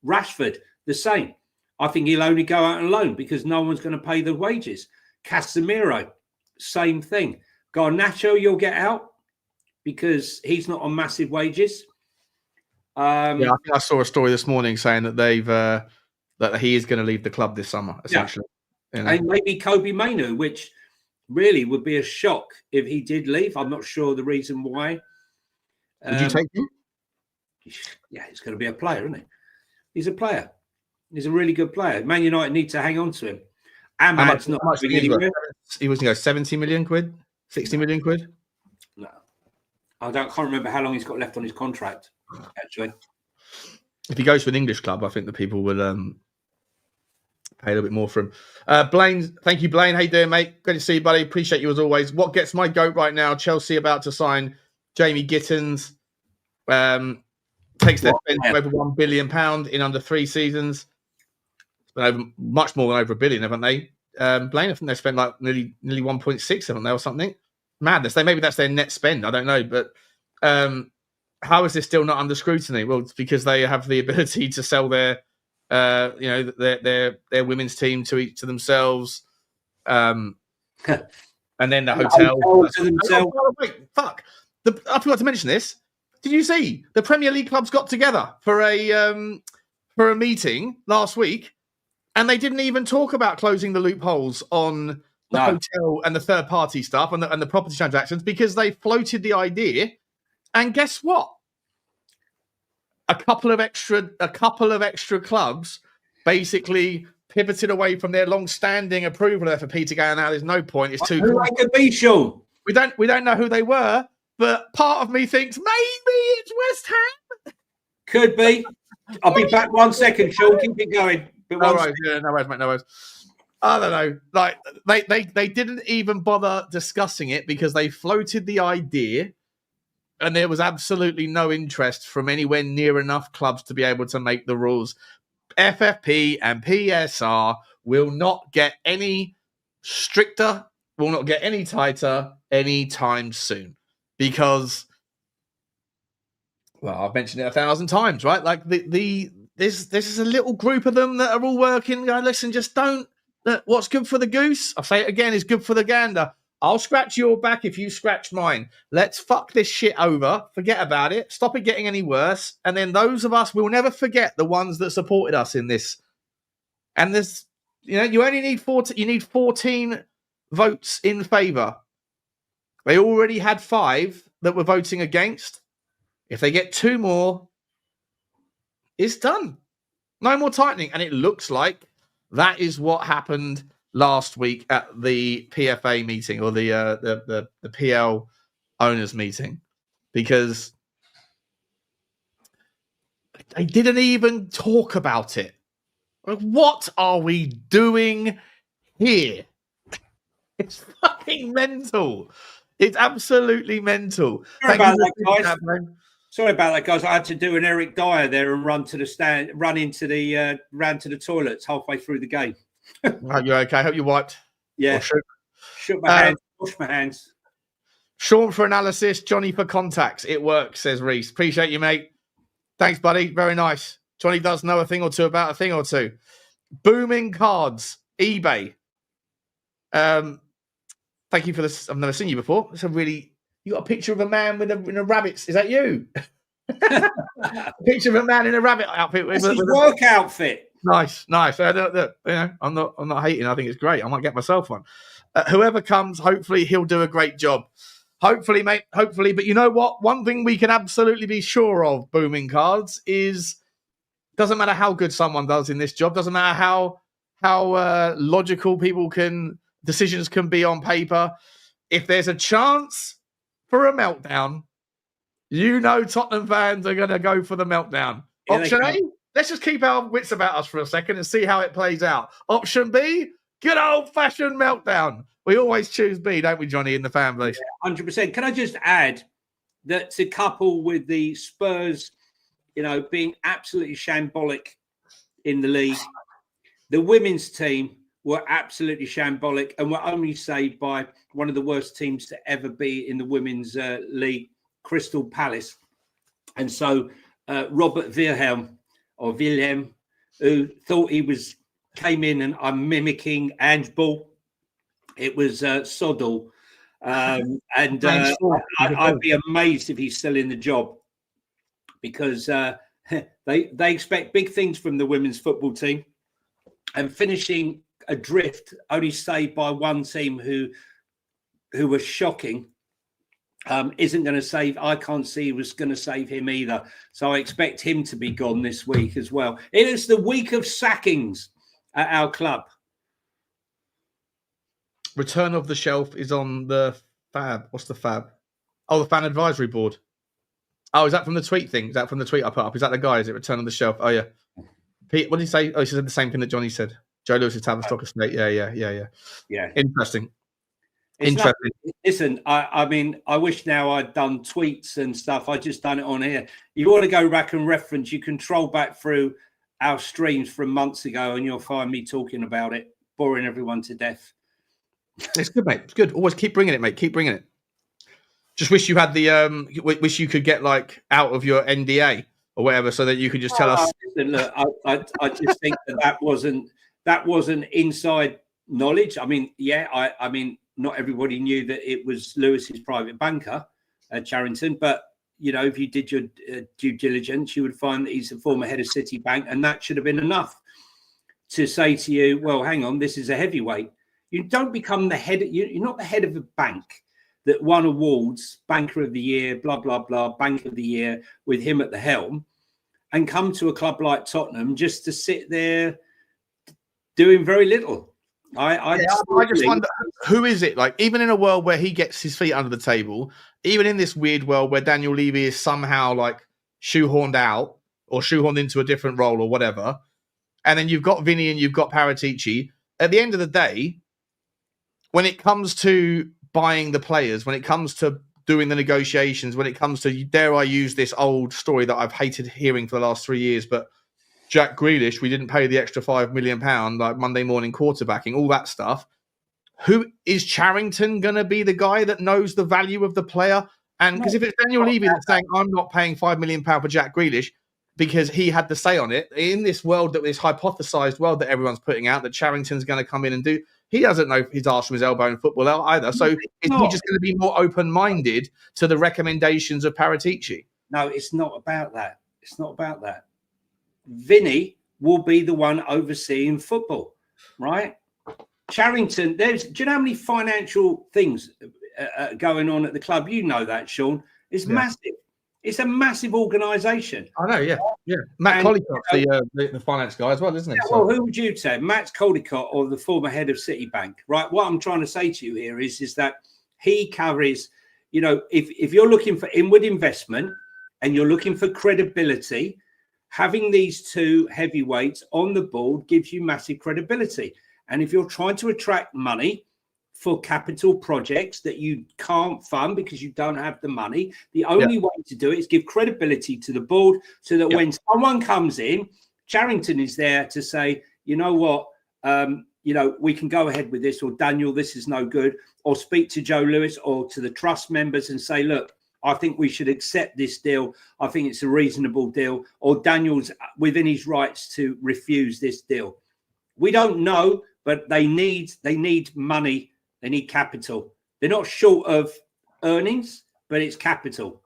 Rashford, the same. I think he'll only go out on loan because no one's going to pay the wages. Casemiro, same thing. Garnacho, you'll get out because he's not on massive wages. I think I saw a story this morning saying that that he is going to leave the club this summer, essentially. Yeah. And maybe Kobe Mainu, which really would be a shock if he did leave. I'm not sure the reason why. Would you take him? Yeah, he's going to be a player, isn't he? He's a player. He's a really good player. Man United need to hang on to him. Ahmad's not doing anywhere. He was going to go 70 million quid, 60 million quid. No, can't remember how long he's got left on his contract. Actually, if he goes to an English club, I think the people will pay a little bit more for him. Blaine, thank you, Blaine. How you doing, mate? Good to see you, buddy. Appreciate you as always. What gets my goat right now? Chelsea about to sign Jamie Gittins. Takes their spend to over £1 billion in under 3 seasons. It's been over much more than over $1 billion, haven't they? Blaine, I think they spent like nearly 1.6, haven't they, or something? Madness. Maybe that's their net spend. I don't know, but how is this still not under scrutiny? Well, it's because they have the ability to sell their women's team to themselves, and then the hotel to themselves. Oh, wait, fuck! I forgot to mention this. Did you see the Premier League clubs got together for a meeting last week, and they didn't even talk about closing the loopholes on the hotel and the third party stuff and the property transactions, because they floated the idea. And guess what? A couple of extra clubs basically pivoted away from their long-standing approval of FFP to go, now there's no point. It's too. Who they could be, Sean? We don't know who they were, but part of me thinks maybe it's West Ham. Could be. I'll be back 1 second, Sean. Keep it going. No worries, mate. No worries. I don't know. Like they didn't even bother discussing it because they floated the idea. And there was absolutely no interest from anywhere near enough clubs to be able to make the rules. FFP and PSR will not get any stricter, will not get any tighter anytime soon. Because, well, I've mentioned it 1,000 times, right? Like this is a little group of them that are all working. Listen, just don't. What's good for the goose, I'll say it again, is good for the gander. I'll scratch your back if you scratch mine. Let's fuck this shit over. Forget about it. Stop it getting any worse. And then those of us will never forget the ones that supported us in this. And there's, you only need 14. You need 14 votes in favour. They already had 5 that were voting against. If they get 2 more, it's done. No more tightening. And it looks like that is what happened last week at the PFA meeting, or the PL owners meeting, because they didn't even talk about it. Like, what are we doing here? It's fucking mental. It's absolutely mental. Sorry Thank you about for that, guys. man. Sorry about that, guys. I had to do an Eric Dyer there and run to the stand, ran to the toilets halfway through the game. I hope you're okay. I hope you wiped. Yeah. Shook my hands, washed my hands. Sean for analysis, Johnny for contacts. It works, says Reese. Appreciate you, mate. Thanks, buddy. Very nice. Johnny does know a thing or two about a thing or two. Booming cards, eBay. Thank you for this. I've never seen you before. It's a really. You got a picture of a man with a rabbit. Is that you? A picture of a man in a rabbit outfit. It's his work outfit. Nice. Look, I'm not hating. I think it's great. I might get myself one. Whoever comes, hopefully he'll do a great job. Hopefully, mate. Hopefully. But you know what? One thing we can absolutely be sure of, Booming Cards, is doesn't matter how good someone does in this job. Doesn't matter how logical decisions can be on paper. If there's a chance for a meltdown, Tottenham fans are going to go for the meltdown. Yeah, Option A, let's just keep our wits about us for a second and see how it plays out. Option B, good old-fashioned meltdown. We always choose B, don't we, Johnny, in the fan base? Yeah, 100%. Can I just add that to couple with the Spurs, being absolutely shambolic in the league, the women's team were absolutely shambolic and were only saved by one of the worst teams to ever be in the women's league, Crystal Palace. And so Robert Wilhelm, who thought came in and I'm mimicking Ange Ball. It was Soddle. And I'd be amazed if he's still in the job because they expect big things from the women's football team, and finishing adrift, only saved by one team who was shocking, isn't going to save. I can't see he was going to save him either. So I expect him to be gone this week as well. It is the week of sackings at our club. Return of the Shelf is on the Fab. What's the Fab? Oh, the fan advisory board. Oh, is that from the tweet thing? Is that from the tweet I put up? Is that the guy? Is it Return of the Shelf? Oh, yeah. Pete, what did he say? Oh, he said the same thing that Johnny said. Joe Lewis's Tavistock Estate. Yeah. Interesting. Listen, I mean, I wish now I'd done tweets and stuff. I just done it on here. You want to go back and reference, you can troll back through our streams from months ago and you'll find me talking about it, boring everyone to death. It's good, mate. It's good. Always keep bringing it, mate. Keep bringing it. Just wish you had wish you could get out of your NDA or whatever so that you could just tell us. Listen, look, I just think that wasn't inside knowledge. I mean, I mean, not everybody knew that it was Lewis's private banker at Charrington, but if you did your due diligence, you would find that he's a former head of Citibank, and that should have been enough to say to you, well, hang on, this is a heavyweight. You don't become the head. You're not the head of a bank that won awards, Banker of the Year, blah, blah, blah, Bank of the Year with him at the helm, and come to a club like Tottenham just to sit there doing very little. I just wonder, who is it? Even in a world where he gets his feet under the table, even in this weird world where Daniel Levy is somehow shoehorned out or shoehorned into a different role or whatever, and then you've got Vinny and you've got Paratici, at the end of the day, when it comes to buying the players, when it comes to doing the negotiations, when it comes to, dare I use this old story that I've hated hearing for the last 3 years, but Jack Grealish, we didn't pay the extra £5 million, Monday morning quarterbacking, all that stuff. Who is Charrington going to be the guy that knows the value of the player? And because if it's Daniel Levy that's saying, I'm not paying £5 million for Jack Grealish because he had the say on it, in this world, this hypothesized world that everyone's putting out, that Charrington's going to come in and do, he doesn't know his arse from his elbow in football either. So is he just going to be more open-minded to the recommendations of Paratici? No, it's not about that. It's not about that. Vinny will be the one overseeing football, right? Charrington, do you know how many financial things going on at the club? You know that, Sean. It's massive. It's a massive organisation. I know, yeah. Matt Collicott's the finance guy as well, isn't he? Yeah, well, who would you say, Matt Collicott or the former head of Citibank, right? What I'm trying to say to you here is that he carries, if you're looking for inward investment and you're looking for credibility, having these two heavyweights on the board gives you massive credibility. And if you're trying to attract money for capital projects that you can't fund because you don't have the money. The only way to do it is give credibility to the board so that when someone comes in, Charrington is there to say, you know what, we can go ahead with this, or Daniel, this is no good, or speak to Joe Lewis or to the trust members and say, look, I think we should accept this deal. I think it's a reasonable deal, or Daniel's within his rights to refuse this deal. We don't know, but they need money. They need capital. They're not short of earnings, but it's capital,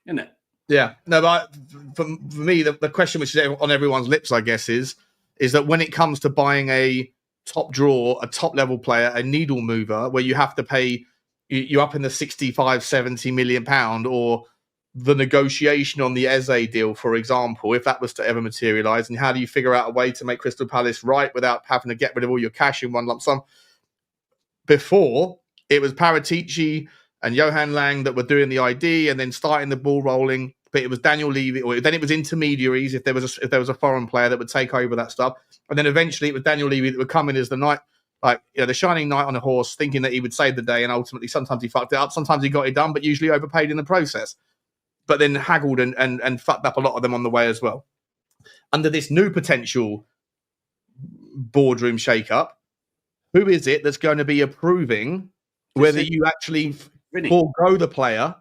isn't it? Yeah. No, but for me, the question which is on everyone's lips, I guess, is that when it comes to buying a top draw, a top level player, a needle mover, where you have to pay you up in the 65, 70 million pound, or the negotiation on the Eze deal, for example, if that was to ever materialize, and how do you figure out a way to make Crystal Palace right without having to get rid of all your cash in one lump sum? Before, it was Paratici and Johan Lang that were doing the ID and then starting the ball rolling. But it was Daniel Levy, or then it was intermediaries if there was a foreign player that would take over that stuff. And then eventually it was Daniel Levy that would come in as the knight, the shining knight on a horse, thinking that he would save the day. And ultimately, sometimes he fucked it up, sometimes he got it done, but usually overpaid in the process. But then haggled and fucked up a lot of them on the way as well. Under this new potential boardroom shake-up, who is it that's going to be approving whether you actually forego the player,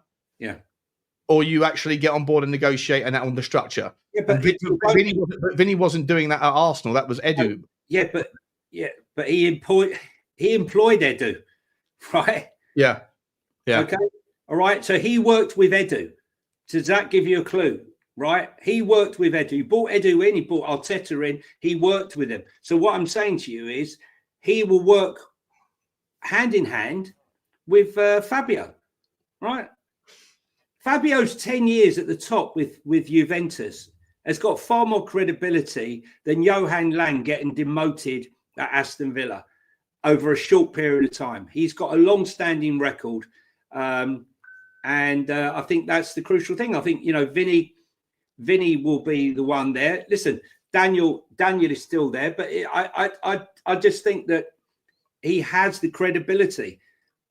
or you actually get on board and negotiate and on the structure? Yeah, but Vinny wasn't doing that at Arsenal. That was Edu. But he employed Edu, right? Yeah. Okay. All right. So he worked with Edu. Does that give you a clue? Right? He worked with Edu. He brought Edu in. He brought Arteta in. He worked with him. So what I'm saying to you is, he will work hand in hand with Fabio, right? Fabio's 10 years at the top with Juventus has got far more credibility than Johan Lang getting demoted at Aston Villa over a short period of time. He's got a long-standing record, and I think that's the crucial thing. I think, Vinny will be the one there. Listen, Daniel is still there, but I just think that he has the credibility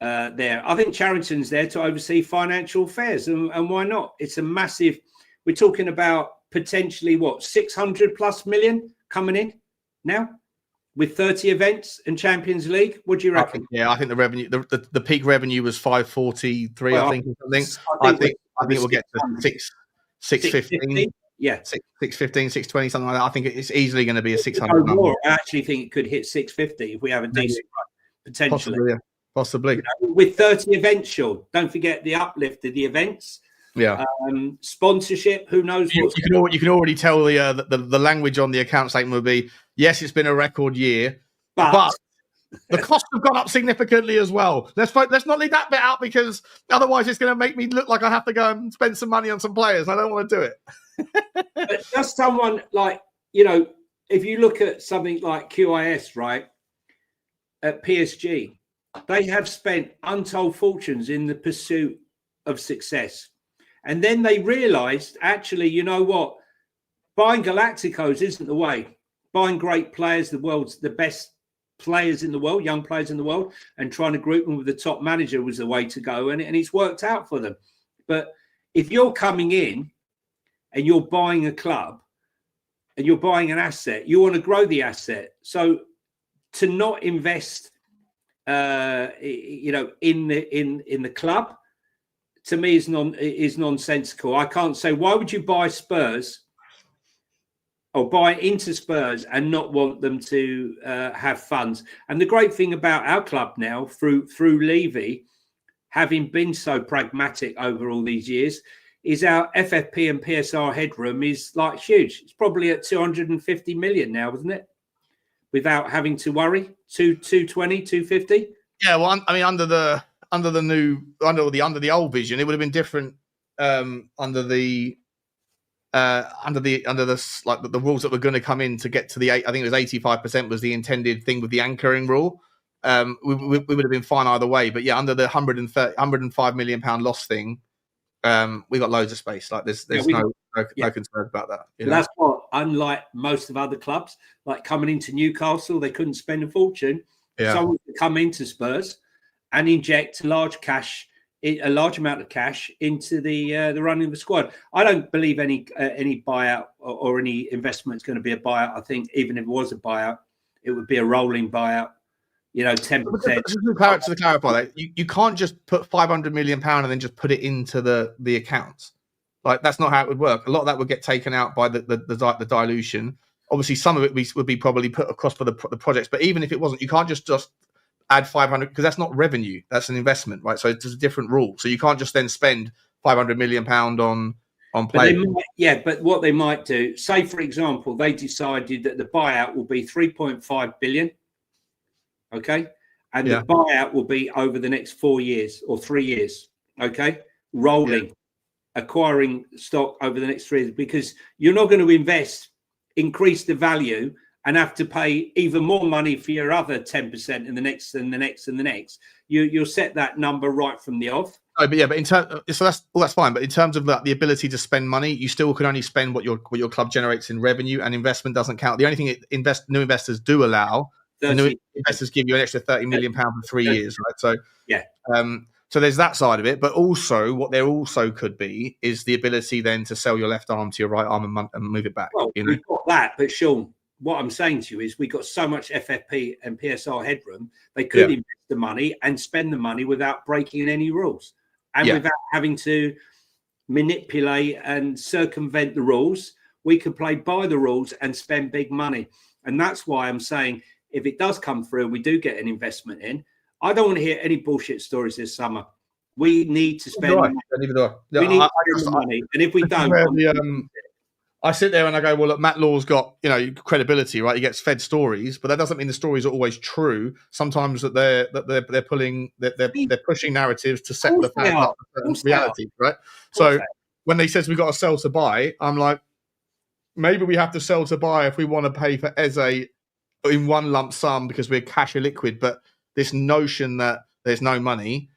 there. I think Charrington's there to oversee financial affairs, and why not? It's a massive. We're talking about potentially 600 plus million coming in now with 30 events and Champions League. What do you reckon? I think the revenue, the peak revenue was 543. Well, I think or something. I think we'll get to 615. Yeah, 615, 620, something like that. I think it's easily going to be a 600 number. I actually think it could hit 650 if we have a decent run, potentially. Possibly. With 30 events, Sean. Don't forget the uplift of the events. Yeah. Sponsorship. Who knows? You can already tell the language on the account statement will be, yes, it's been a record year, but the costs have gone up significantly as well. Let's not leave that bit out, because otherwise it's going to make me look like I have to go and spend some money on some players. I don't want to do it. But just someone like, if you look at something like QIS, right, at PSG, they have spent untold fortunes in the pursuit of success. And then they realized, actually, you know what? Buying Galacticos isn't the way. Buying great players, the best players in the world, young players in the world, and trying to group them with the top manager was the way to go. And it's worked out for them. But if you're coming in and you're buying a club and you're buying an asset, you want to grow the asset. So to not invest, in the club, to me is nonsensical. I can't say, why would you buy Spurs or buy into Spurs and not want them to have funds? And the great thing about our club now, through Levy, having been so pragmatic over all these years, is our FFP and PSR headroom is like huge. It's probably at 250 million now, isn't it? Without having to worry, 220, 250. Yeah, well, I mean, under the old vision, it would have been different. Under the rules that were going to come in to get to the I think it was 85% was the intended thing with the anchoring rule. We would have been fine either way. But yeah, under the 105 million pound loss thing, we got loads of space. Like there's no concern about that. That's what, unlike most of other clubs, like coming into Newcastle, they couldn't spend a fortune. Yeah. Someone could come into Spurs and inject a large amount of cash into the running of the squad. I don't believe any buyout or any investment is going to be a buyout. I think even if it was a buyout, it would be a rolling buyout. 10%. To clarify that, you can't just put £500 million and then just put it into the accounts. Like, that's not how it would work. A lot of that would get taken out by the dilution. Obviously, some of it would be probably put across for the projects. But even if it wasn't, you can't just add 500 because that's not revenue. That's an investment, right? So it's a different rule. So you can't just then spend £500 million on players. But what they might do, say for example, they decided that the buyout will be 3.5 billion. Okay. And the buyout will be over the next 4 years or 3 years. Okay. Rolling, acquiring stock over the next 3 years, because you're not going to increase the value and have to pay even more money for your other 10% in the next and the next and the next. You'll set that number right from the off. Oh, but in terms, so that's fine. But in terms of the ability to spend money, you still can only spend what your club generates in revenue, and investment doesn't count. The only thing new investors do allow, new investors give you an extra £30 million for 3 years, right? So so there's that side of it, but also what there also could be is the ability then to sell your left arm to your right arm and move it back. Well, we've got that, but Sean, what I'm saying to you is we've got so much FFP and PSR headroom, they could invest the money and spend the money without breaking any rules and without having to manipulate and circumvent the rules. We could play by the rules and spend big money. And that's why I'm saying if it does come through and we do get an investment in, I don't want to hear any bullshit stories this summer. We need to spend money. We need to spend money. And if we don't... I sit there and I go, well, look, Matt Law's got, credibility, right? He gets fed stories, but that doesn't mean the stories are always true. Sometimes that they're pushing narratives to set the fans up for reality, right? So when they says we've got to sell to buy, I'm like, maybe we have to sell to buy if we want to pay for Eze in one lump sum because we're cash illiquid. But this notion that there's no money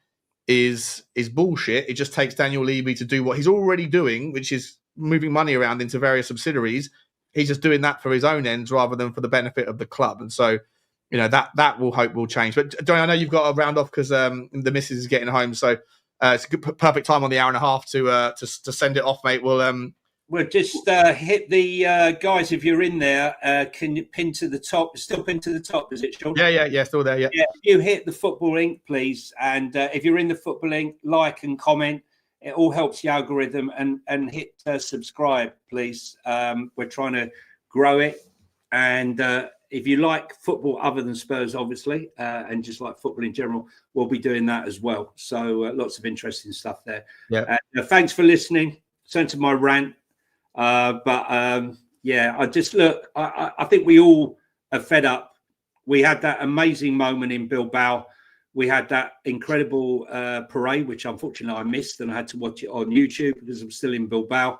is bullshit. It just takes Daniel Levy to do what he's already doing, which is moving money around into various subsidiaries. He's just doing that for his own ends rather than for the benefit of the club. And so, that will change. But Johnny, I know you've got to round off because the missus is getting home. So it's a perfect time on the hour and a half to send it off, mate. We'll just hit the guys. If you're in there, can you pin to the top? Still pin to the top, is it, Sean? Yeah, still there. Yeah. You hit the Football Inc, please, and if you're in the Football Inc, like and comment. It all helps the algorithm, and hit subscribe, please. We're trying to grow it, and if you like football other than Spurs, obviously, and just like football in general, we'll be doing that as well. So lots of interesting stuff there. Yeah. Thanks for listening. Sent to my rant. I just look. I think we all are fed up. We had that amazing moment in Bilbao. We had that incredible parade, which unfortunately I missed, and I had to watch it on YouTube because I'm still in Bilbao.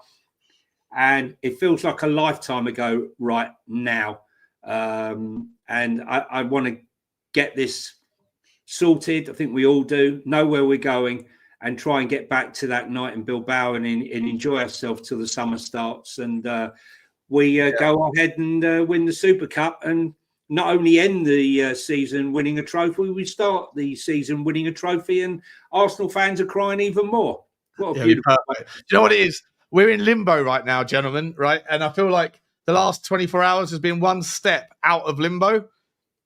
And it feels like a lifetime ago right now. And I want to get this sorted. I think we all do, know where we're going, and try and get back to that night in Bilbao and enjoy ourselves till the summer starts. And we go ahead and win the Super Cup, and not only end the season winning a trophy, we start the season winning a trophy, and Arsenal fans are crying even more. What a beautiful... Do you know what it is? We're in limbo right now, gentlemen, right? And I feel like the last 24 hours has been one step out of limbo.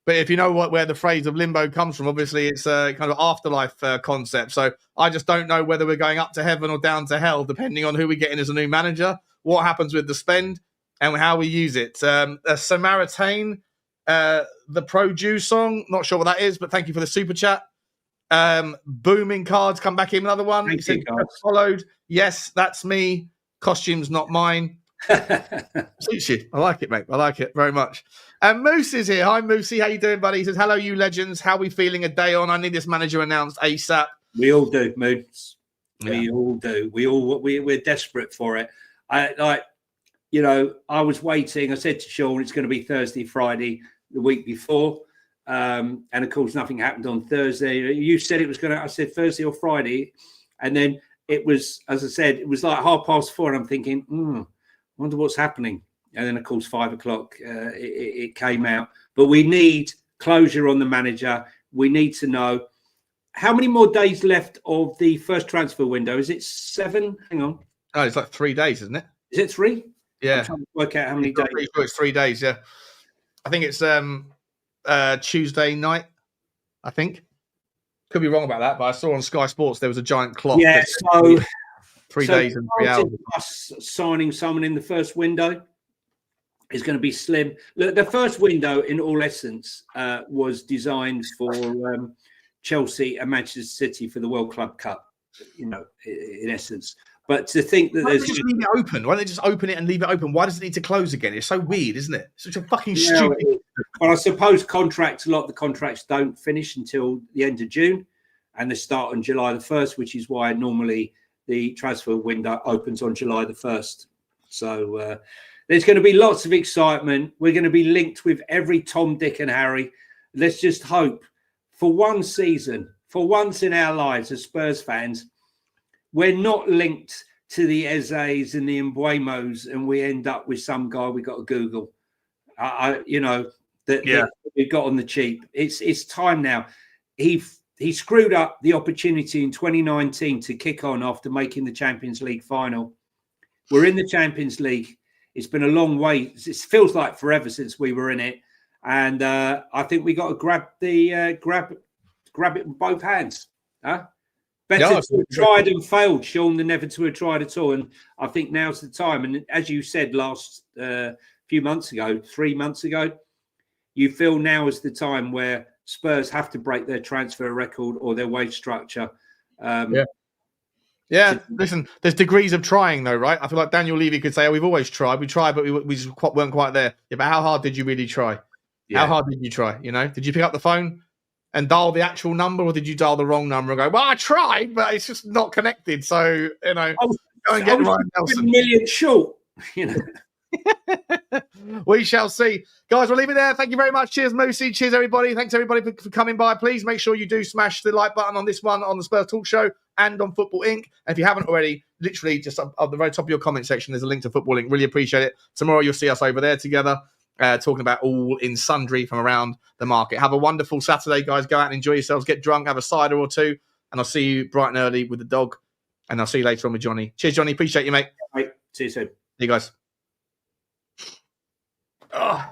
But if you know where the phrase of limbo comes from, obviously it's a kind of afterlife concept. So I just don't know whether we're going up to heaven or down to hell, depending on who we get in as a new manager, what happens with the spend, and how we use it. Samaritain, the Pro Jew song, not sure what that is, but thank you for the super chat. Booming cards, come back in, another one. Thank you, followed. Yes, that's me. Costumes not mine. Suits you. I like it, mate. I like it very much. Moose is here. Hi, Moosey. How you doing, buddy? He says, hello, you legends. How are we feeling a day on? I need this manager announced ASAP. We all do, Moose. We all do. We're desperate for it. I was waiting. I said to Sean, it's going to be Thursday, Friday, the week before. And of course, nothing happened on Thursday. You said it was going to, I said Thursday or Friday. And then it was, as I said, it was like 4:30. And I'm thinking, wonder what's happening. And then, of course, 5:00, it came out. But we need closure on the manager. We need to know. how many more days left of the first transfer window? Is it 7? Hang on. Oh, it's like 3 days, isn't it? Is it 3? Yeah. I'm trying to work out how many days. It's 3 days, yeah. I think it's Tuesday night, I think. Could be wrong about that, but I saw on Sky Sports there was a giant clock. Yeah, so 3 days and 3 hours. Us signing someone in the first window is going to be slim. Look, the first window, in all essence, was designed for Chelsea and Manchester City for the World Club Cup, you know, in essence. But to think that Why don't they just leave it open? Why don't they just open it and leave it open? Why does it need to close again? It's so weird, isn't it? Such a fucking stupid. Well, I suppose a lot of the contracts don't finish until the end of June, and they start on July the 1st, which is why normally the transfer window opens on July the 1st. So there's going to be lots of excitement. We're going to be linked with every Tom, Dick and Harry. Let's just hope for one season, for once in our lives as Spurs fans, we're not linked to the Ezes and the Mbuemos and we end up with some guy we got to Google. That we got on the cheap. It's time now. He screwed up the opportunity in 2019 to kick on after making the Champions League final. We're in the Champions League. It's been a long way. It feels like forever since we were in it, and I think we got to grab it with both hands. Huh? Better to have tried and failed, Sean, than never to have tried at all. And I think now's the time. And as you said last few months ago, 3 months ago, you feel now is the time where Spurs have to break their transfer record or their wage structure. Yeah, listen, there's degrees of trying, though, right? I feel like Daniel Levy could say, we've always tried. We tried, but we just weren't quite there. Yeah, but how hard did you really try? Yeah. How hard did you try? You know, did you pick up the phone and dial the actual number, or did you dial the wrong number and go, well, I tried, but it's just not connected. So, you know, go and get Ryan Nelson. $1 million short, you know. We shall see. Guys, we'll leave it there. Thank you very much. Cheers, Moosey. Cheers, everybody. Thanks, everybody, for coming by. Please make sure you do smash the like button on this one, on the Spurs Talk Show and on Football Inc. And if you haven't already, literally just at the very top of your comment section, there's a link to Football Inc. Really appreciate it. Tomorrow, you'll see us over there together, talking about all in sundry from around the market. Have a wonderful Saturday, guys. Go out and enjoy yourselves. Get drunk, have a cider or two. And I'll see you bright and early with the dog. And I'll see you later on with Johnny. Cheers, Johnny. Appreciate you, mate. Right. See you soon. See you guys. Ugh.